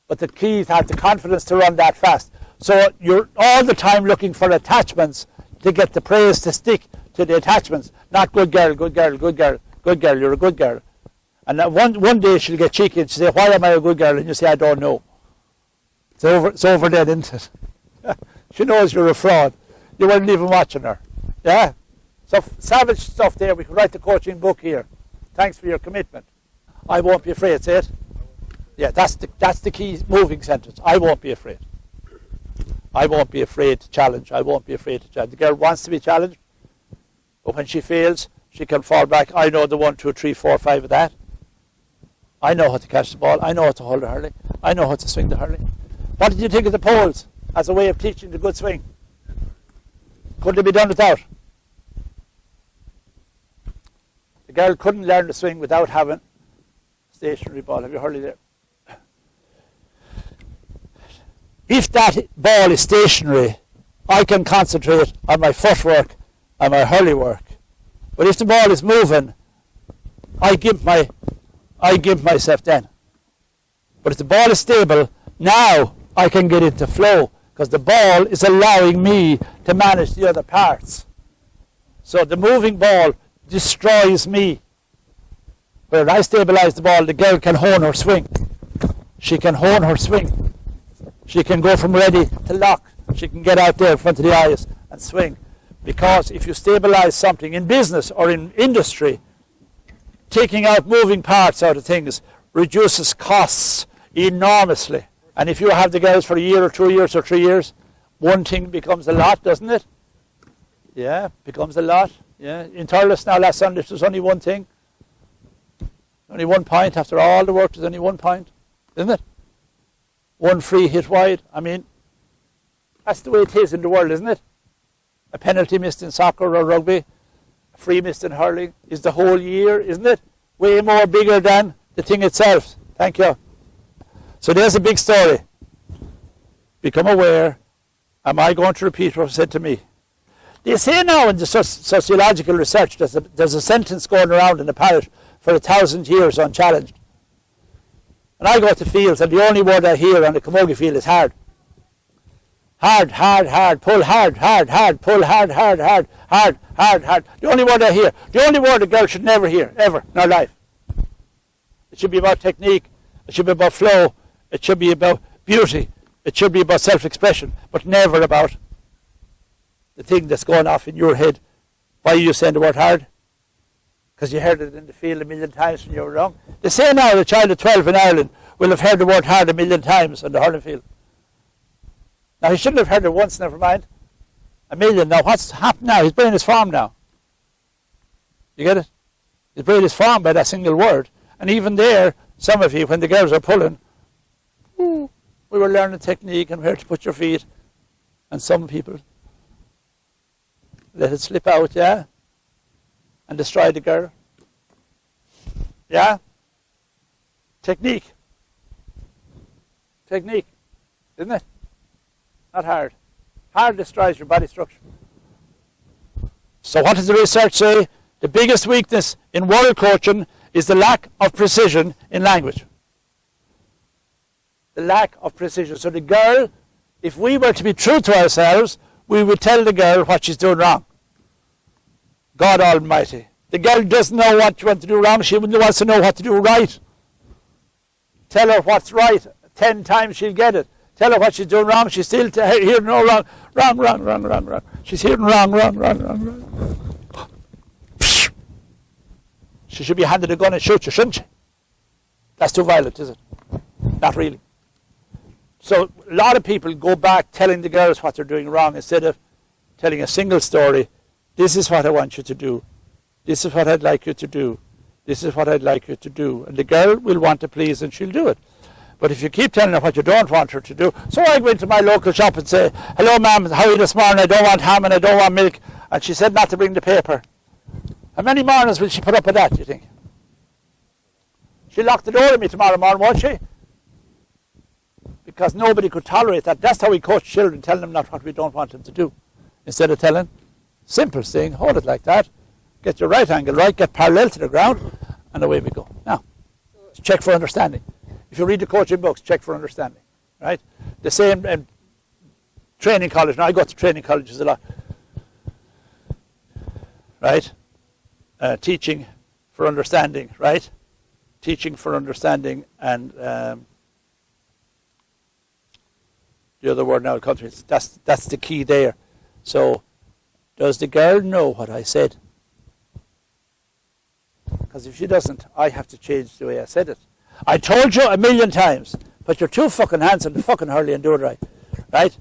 But the key is to have the confidence to run that fast. So you're all the time looking for attachments to get the praise to stick to the attachments. Not good girl, good girl, good girl, good girl, you're a good girl. And one day she'll get cheeky and she'll say, why am I a good girl? And you say, I don't know. It's over then, isn't it? She knows you're a fraud. You weren't even watching her. Yeah? So savage stuff there. We could write the coaching book here. Thanks for your commitment. I won't be afraid, say it. Yeah, that's the key moving sentence. I won't be afraid. I won't be afraid to challenge. I won't be afraid to challenge. The girl wants to be challenged, but when she fails, she can fall back. I know the 1, 2, 3, 4, 5 of that. I know how to catch the ball. I know how to hold the hurley. I know how to swing the hurley. What did you think of the poles as a way of teaching the good swing? Couldn't it be done without? The girl couldn't learn to swing without having a stationary ball. Have you hurley there? If that ball is stationary, I can concentrate on my footwork and my hurley work. But if the ball is moving, I give myself then. But if the ball is stable, now I can get into flow because the ball is allowing me to manage the other parts. So the moving ball destroys me. When I stabilize the ball, the girl can hone her swing. She can hone her swing. She can go from ready to lock. She can get out there in front of the eyes and swing. Because if you stabilize something in business or in industry, taking out moving parts out of things reduces costs enormously. And if you have the girls for a year or 2 years or 3 years, one thing becomes a lot, doesn't it? Yeah, becomes a lot. Yeah. In Thurles now last Sunday, there's only one thing. Only 1 point. After all the work, there's only 1 point. Isn't it? One free hit wide. I mean, that's the way it is in the world, isn't it? A penalty missed in soccer or rugby, a free missed in hurling is the whole year, isn't it? way more bigger than the thing itself. Thank you. So there's a big story. Become aware. Am I going to repeat what was said to me? They say now in the sociological research there's a sentence going around in the parish for 1,000 years unchallenged. And I go to fields and the only word I hear on the camogie field is hard. Hard, hard, hard, pull hard, hard, hard, pull hard, hard, hard, hard, hard, hard. The only word I hear. The only word a girl should never hear, ever, in her life. It should be about technique. It should be about flow. It should be about beauty. It should be about self-expression, but never about the thing that's going off in your head. Why are you saying the word hard? Because you heard it in the field a million times when you were young. They say now a child of 12 in Ireland will have heard the word hard a million times on the hurling field. Now he shouldn't have heard it once, never mind. A million. Now what's happened now? His brain is formed now. You get it? His brain is formed by that single word. And even there, some of you, when the girls are pulling, we were learning technique and where to put your feet. And some people let it slip out, yeah? And destroy the girl. Yeah? Technique. Technique. Isn't it? Not hard. Hard destroys your body structure. So what does the research say? The biggest weakness in world coaching is the lack of precision in language. The lack of precision. So the girl, if we were to be true to ourselves, we would tell the girl what she's doing wrong. God Almighty. The girl doesn't know what she wants to do wrong. She wants to know what to do right. Tell her what's right. 10 times she'll get it. Tell her what she's doing wrong. She's still hearing no wrong. Wrong, wrong, wrong, wrong, wrong. She's hearing wrong, wrong, wrong, wrong, wrong. She should be handed a gun and shoot you, shouldn't she? That's too violent, is it? Not really. So a lot of people go back telling the girls what they're doing wrong instead of telling a single story. This is what I want you to do. This is what I'd like you to do. This is what I'd like you to do. And the girl will want to please and she'll do it. But if you keep telling her what you don't want her to do, so I go into my local shop and say, hello ma'am, how are you this morning? I don't want ham and I don't want milk. And she said not to bring the paper. How many mornings will she put up with that, do you think? She'll lock the door at me tomorrow morning, won't she? Because nobody could tolerate that. That's how we coach children, telling them not what we don't want them to do. Instead of telling, simple thing, hold it like that, get your right angle right, get parallel to the ground, and away we go. Now, check for understanding. If you read the coaching books, check for understanding, right? The same in training college. Now, I go to training colleges a lot, right? Teaching for understanding, right? Teaching for understanding, and the other word now, countries. That's the key there. So, does the girl know what I said? Because if she doesn't, I have to change the way I said it. I told you a million times, put your 2 fucking hands on the fucking hurley and do it right. Right?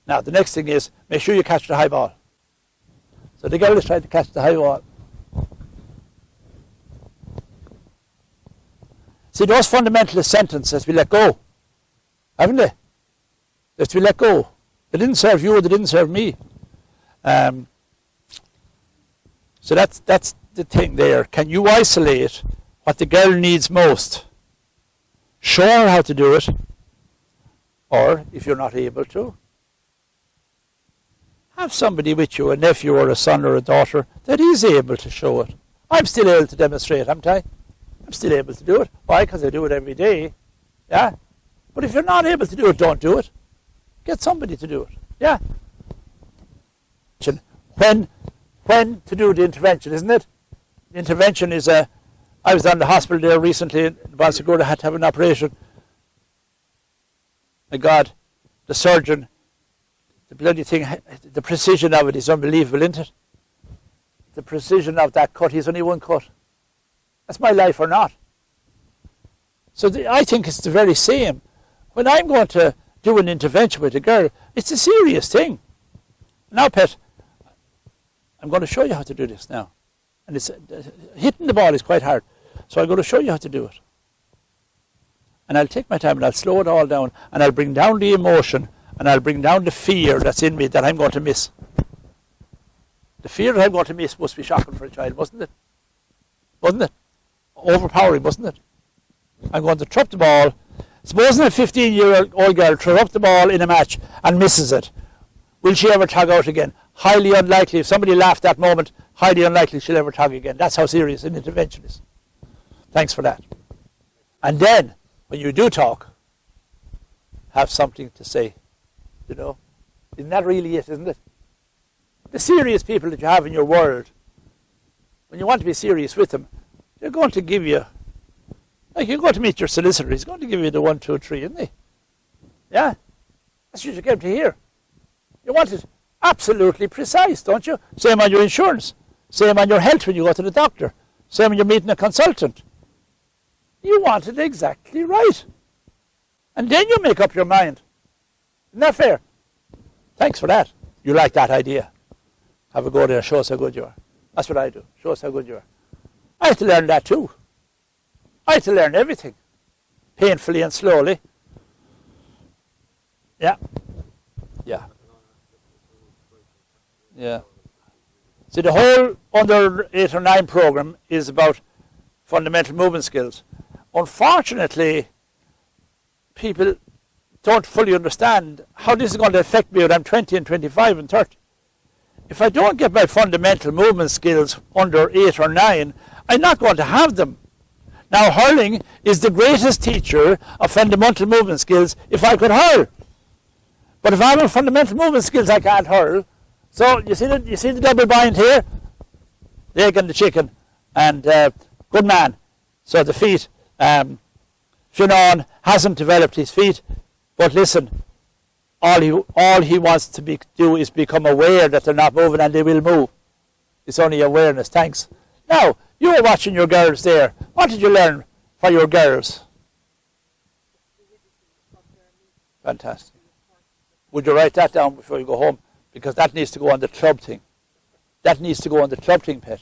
Now, the next thing is, make sure you catch the high ball. So the girl is trying to catch the high ball. See, those fundamentalist sentences we let go, haven't they? That we let go. They didn't serve you, they didn't serve me. So that's the thing there. Can you isolate what the girl needs most? Show her how to do it. Or, if you're not able to, have somebody with you, a nephew or a son or a daughter, that is able to show it. I'm still able to demonstrate, haven't I? I'm still able to do it. Why? Because I do it every day. Yeah? But if you're not able to do it, don't do it. Get somebody to do it. Yeah? When to do the intervention, isn't it? The intervention is I was on the hospital there recently in Bonsegur. I had to have an operation. My God, the surgeon, the bloody thing, the precision of it is unbelievable, isn't it? The precision of that cut, he's only one cut. That's my life or not. So I think it's the very same. When I'm going to do an intervention with a girl, it's a serious thing. Now, Pet, I'm going to show you how to do this now. And it's hitting the ball is quite hard. So I'm going to show you how to do it. And I'll take my time and I'll slow it all down and I'll bring down the emotion and I'll bring down the fear that's in me that I'm going to miss. The fear that I'm going to miss must be shocking for a child, wasn't it? Wasn't it? overpowering, wasn't it? I'm going to throw up the ball. Supposing a 15-year-old girl throws up the ball in a match and misses it, will she ever tug out again? Highly unlikely. If somebody laughed that moment, highly unlikely she'll ever tug again. That's how serious an intervention is. Thanks for that. And then, when you do talk, have something to say. You know? Isn't that really it, isn't it? The serious people that you have in your world, when you want to be serious with them, they're going to give you, like you go to meet your solicitor, he's going to give you the 1, 2, 3, isn't he? Yeah? That's what you came to hear. You want it absolutely precise, don't you? Same on your insurance. Same on your health when you go to the doctor. Same when you're meeting a consultant. You want it exactly right. And then you make up your mind. Isn't that fair? Thanks for that. You like that idea. Have a go there, show us how good you are. That's what I do. Show us how good you are. I had to learn that too. I had to learn everything. Painfully and slowly. Yeah. Yeah. Yeah. See, the whole under 8 or 9 program is about fundamental movement skills. Unfortunately, people don't fully understand how this is going to affect me when I'm 20 and 25 and 30. If I don't get my fundamental movement skills under 8 or 9, I'm not going to have them. Now, hurling is the greatest teacher of fundamental movement skills if I could hurl. But if I have fundamental movement skills, I can't hurl. So, you see the double bind here? The egg and the chicken. And good man. So the feet. Fionnán hasn't developed his feet. But listen, all he wants to do is become aware that they're not moving and they will move. It's only awareness. Thanks. Now, you were watching your girls there. What did you learn for your girls? Fantastic. Would you write that down before you go home? Because that needs to go on the club thing. That needs to go on the club thing, Pet.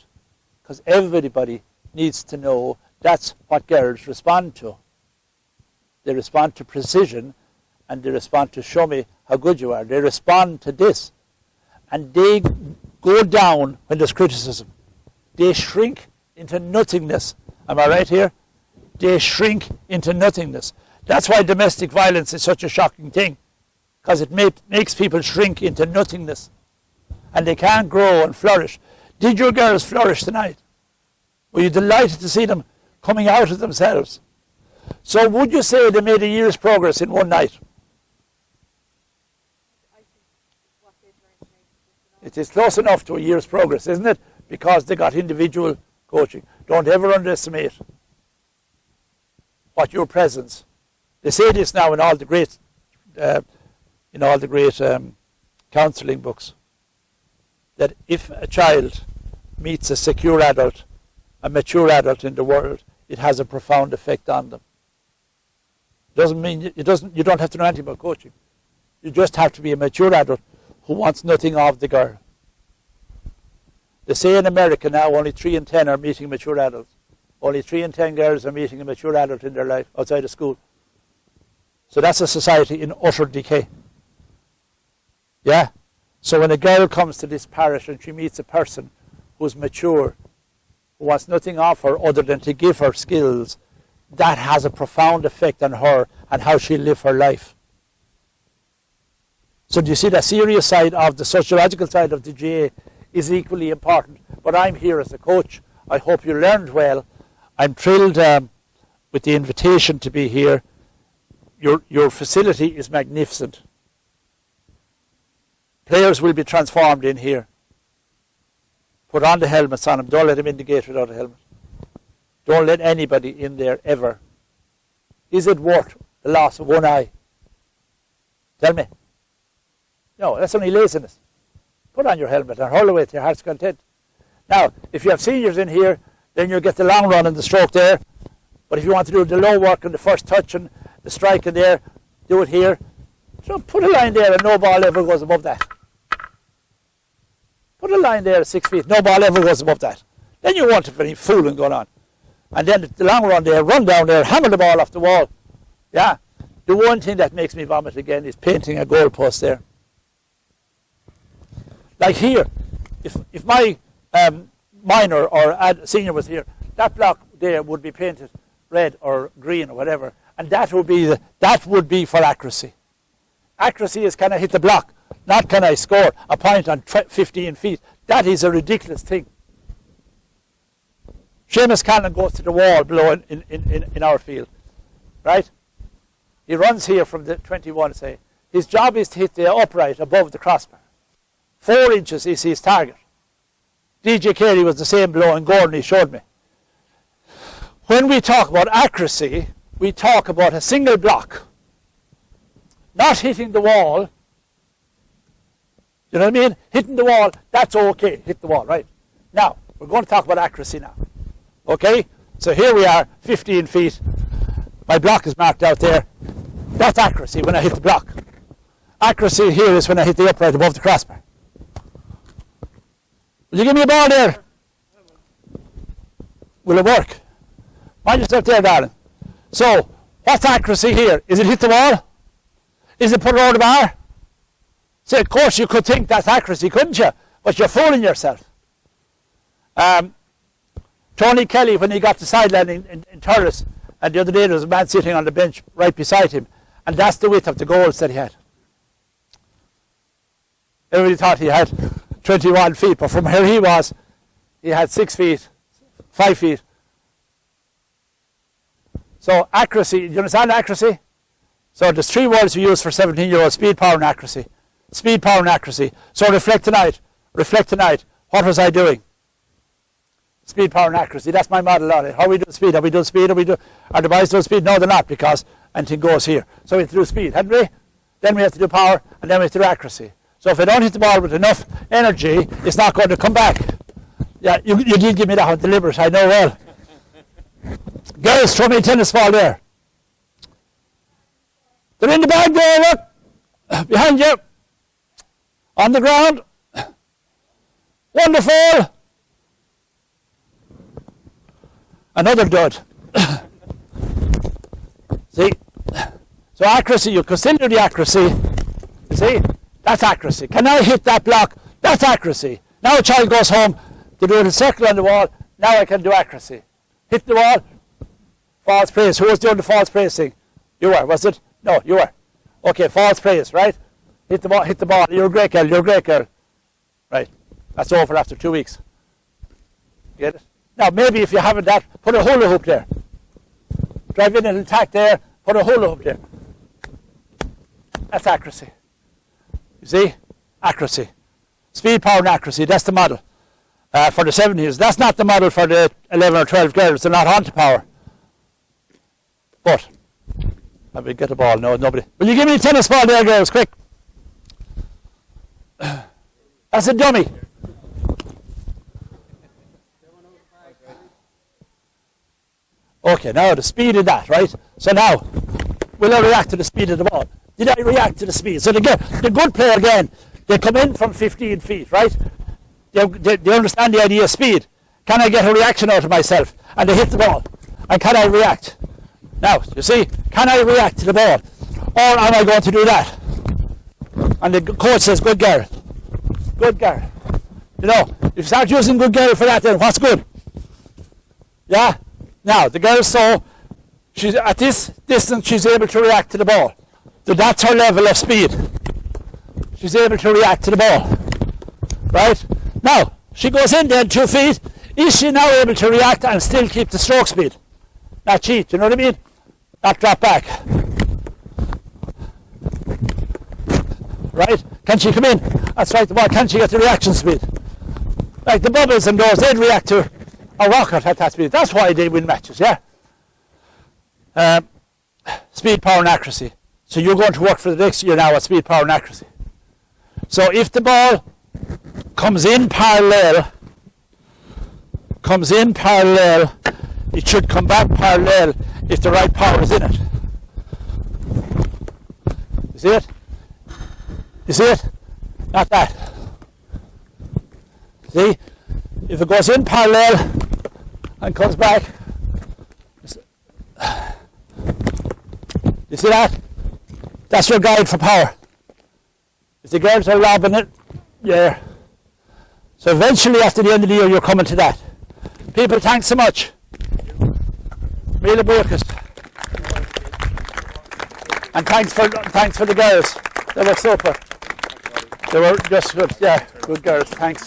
Because everybody needs to know that's what girls respond to. They respond to precision, and they respond to show me how good you are. They respond to this. And they go down when there's criticism. They shrink into nothingness. Am I right here? They shrink into nothingness. That's why domestic violence is such a shocking thing. Because it makes people shrink into nothingness. And they can't grow and flourish. Did your girls flourish tonight? Were you delighted to see them coming out of themselves? So would you say they made a year's progress in one night? It is close enough to a year's progress, isn't it? Because they got individual coaching. Don't ever underestimate what your presence. They say this now in all the great counselling books, that if a child meets a secure adult, a mature adult in the world, it has a profound effect on them. Doesn't mean you don't have to know anything about coaching. You just have to be a mature adult who wants nothing of the girl. They say in America now only 3 in 10 are meeting mature adults. Only 3 in 10 girls are meeting a mature adult in their life outside of school. So that's a society in utter decay. Yeah? So when a girl comes to this parish and she meets a person who's mature, who wants nothing of her other than to give her skills, that has a profound effect on her and how she'll live her life. So do you see the serious side of the sociological side of the GA is equally important. But I'm here as a coach. I hope you learned well. I'm thrilled with the invitation to be here. Your facility is magnificent. Players will be transformed in here. Put on the helmets on them. Don't let them in the gate without a helmet. Don't let anybody in there ever. Is it worth the loss of one eye? Tell me. No, that's only laziness. Put on your helmet and hurl away to your heart's content. Now, if you have seniors in here, then you'll get the long run and the stroke there. But if you want to do the low work and the first touch and the strike in there, do it here. So put a line there and no ball ever goes above that. Put a line there at 6 feet. No ball ever goes above that. Then you won't have any fooling going on. And then the long run there, run down there, hammer the ball off the wall. Yeah. The one thing that makes me vomit again is painting a goal post there. Like here, if my minor or senior was here, that block there would be painted red or green or whatever, and that would be for accuracy. Accuracy is, can I hit the block, not can I score a point on 15 feet. That is a ridiculous thing. Seamus Cannon goes to the wall below in our field, right? He runs here from the 21, say. His job is to hit the upright above the crossbar. 4 inches is his target. DJ Carey was the same below, and Gordon, he showed me. When we talk about accuracy, we talk about a single block. Not hitting the wall. You know what I mean? Hitting the wall, that's okay. Hit the wall, right? Now, we're going to talk about accuracy now. Okay? So here we are, 15 feet. My block is marked out there. That's accuracy when I hit the block. Accuracy here is when I hit the upright above the crossbar. Will you give me a ball there? Will it work? Mind yourself there, darling. So, what's accuracy here? Is it hit the wall? Is it put it over the bar? So, of course, you could think that's accuracy, couldn't you? But you're fooling yourself. Tony Kelly, when he got to sideline in Turles, and the other day there was a man sitting on the bench right beside him, and that's the width of the goals that he had. Everybody thought he had 21 feet, but from where he was, he had 6 feet, 5 feet. So accuracy, do you understand accuracy? So there's 3 words we use for 17-year-olds: speed, power, and accuracy. Speed, power, and accuracy. So reflect tonight. Reflect tonight. What was I doing? Speed, power, and accuracy. That's my model on it. How are we doing speed? Are we doing speed? Are the boys doing speed? No, they're not, because anything goes here. So we have to do speed, hadn't we? Then we have to do power, and then we have to do accuracy. So if I don't hit the ball with enough energy, it's not going to come back. Yeah, you did give me that one deliberate, I know well. Girls, throw me a tennis ball there. They're in the bag there, look. Behind you. On the ground. Wonderful. Another dud. See? So accuracy, you consider the accuracy. You see? That's accuracy. Can I hit that block? That's accuracy. Now a child goes home to do a circle on the wall. Now I can do accuracy. Hit the wall. False praise. Who was doing the false praise thing? You were, was it? No, you were. Okay, false praise, right? Hit the ball, hit the ball. You're a great girl, you're a great girl. Right. That's over after 2 weeks. Get it? Now, maybe if you haven't that, put a hula hoop there. Drive in and attack there, put a hula hoop there. That's accuracy. You see? Accuracy. Speed, power, and accuracy. That's the model for the 70s. That's not the model for the 11 or 12 girls. They're not on to power. But, I will get a ball. No, nobody. Will you give me a tennis ball there, girls? Quick. That's a dummy. Okay, now the speed of that, right? So now, will I react to the speed of the ball? Did I react to the speed? So the good player again, they come in from 15 feet, right? They understand the idea of speed. Can I get a reaction out of myself? And they hit the ball. And can I react? Now, you see, can I react to the ball? Or am I going to do that? And the coach says, good girl. Good girl. You know, if you start using good girl for that, then what's good? Yeah? Now, the girl she's at this distance, she's able to react to the ball. So that's her level of speed. She's able to react to the ball. Right? Now, she goes in then 2 feet. Is she now able to react and still keep the stroke speed? Not cheat, you know what I mean? Not drop back. Right? Can she come in and strike the ball? Can she get the reaction speed? Like the bubbles and those, they'd react to a rocket at that speed. That's why they win matches, yeah? Speed, power, and accuracy. So you're going to work for the next year now at speed, power, and accuracy. So if the ball comes in parallel, it should come back parallel if the right power is in it. You see it? You see it? Not that. See? If it goes in parallel and comes back, you see that? That's your guide for power. If the girls are lobbing it, yeah. So eventually after the end of the year you're coming to that. People, thanks so much. Mille buchas. And thanks for the girls. They were super. They were just good. Yeah, good girls. Thanks.